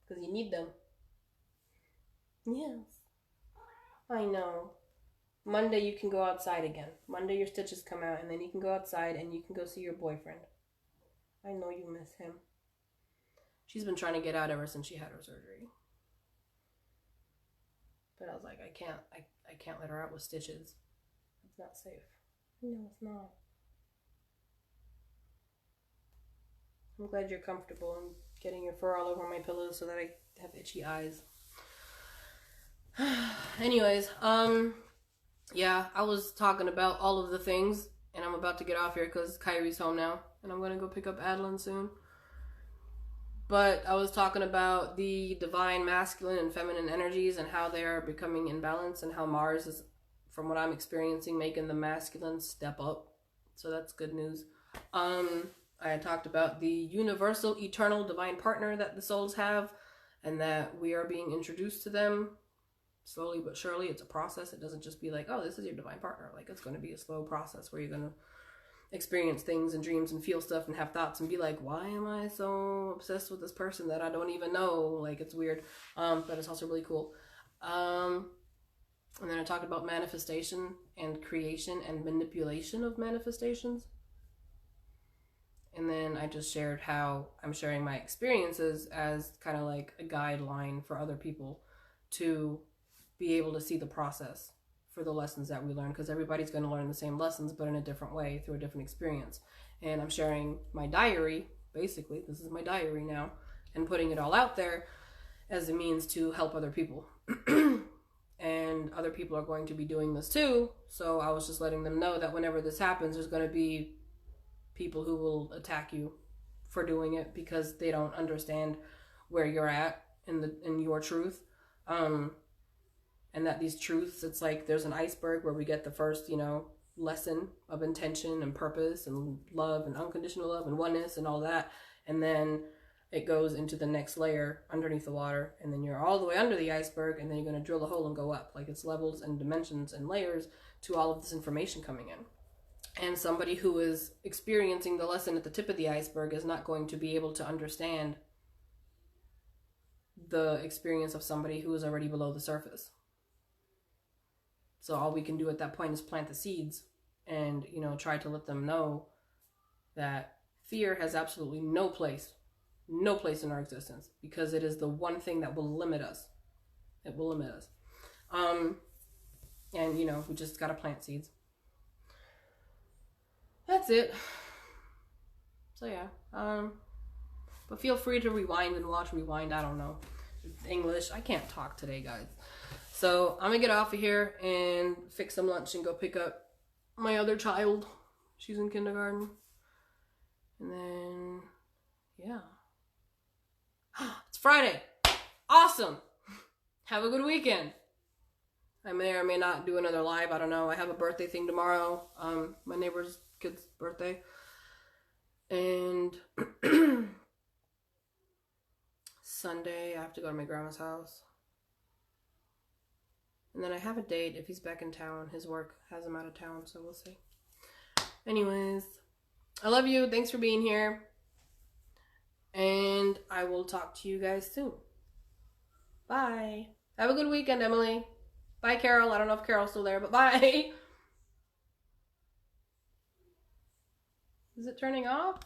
S1: Because you need them. Yes. I know. Monday you can go outside again. Monday your stitches come out and then you can go outside and you can go see your boyfriend. I know you miss him. She's been trying to get out ever since she had her surgery. But I was like, I can't let her out with stitches. It's not safe. No, it's not. I'm glad you're comfortable and getting your fur all over my pillows so that I have itchy eyes. Anyways, yeah, I was talking about all of the things, and I'm about to get off here because Kyrie's home now, and I'm going to go pick up Adeline soon. But I was talking about the divine masculine and feminine energies and how they are becoming imbalanced, and how Mars is, from what I'm experiencing, making the masculine step up. So that's good news. I had talked about the universal, eternal, divine partner that the souls have, and that we are being introduced to them slowly but surely. It's a process. It doesn't just be like, oh, this is your divine partner. Like, it's going to be a slow process where you're going to experience things and dreams and feel stuff and have thoughts and be like, why am I so obsessed with this person that I don't even know? Like, it's weird. But it's also really cool. And then I talked about manifestation and creation and manipulation of manifestations. And then I just shared how I'm sharing my experiences as kind of like a guideline for other people to be able to see the process for the lessons that we learn, because everybody's going to learn the same lessons but in a different way through a different experience. And I'm sharing my diary, basically, this is my diary now, and putting it all out there as a means to help other people. And other people are going to be doing this too, so I was just letting them know that whenever this happens, there's going to be people who will attack you for doing it because they don't understand where you're at in your truth. And that these truths, it's like there's an iceberg where we get the first, lesson of intention and purpose and love and unconditional love and oneness and all that. And then it goes into the next layer underneath the water. And then you're all the way under the iceberg, and then you're going to drill a hole and go up. Like, it's levels and dimensions and layers to all of this information coming in. And somebody who is experiencing the lesson at the tip of the iceberg is not going to be able to understand the experience of somebody who is already below the surface. So all we can do at that point is plant the seeds and, try to let them know that fear has absolutely no place in our existence, because it is the one thing that will limit us. It will limit us. And, we just got to plant seeds. That's it. So yeah. But feel free to rewind and watch Rewind. I don't know. English. I can't talk today, guys. So I'm gonna get off of here and fix some lunch and go pick up my other child. She's in kindergarten. And then, yeah. It's Friday. Awesome. Have a good weekend. I may or may not do another live. I don't know. I have a birthday thing tomorrow. My neighbor's kid's birthday. And Sunday, I have to go to my grandma's house. And then I have a date if he's back in town. His work has him out of town, so we'll see. Anyways, I love you. Thanks for being here. And I will talk to you guys soon. Bye. Have a good weekend, Emily. Bye, Carol. I don't know if Carol's still there, but bye. Is it turning off?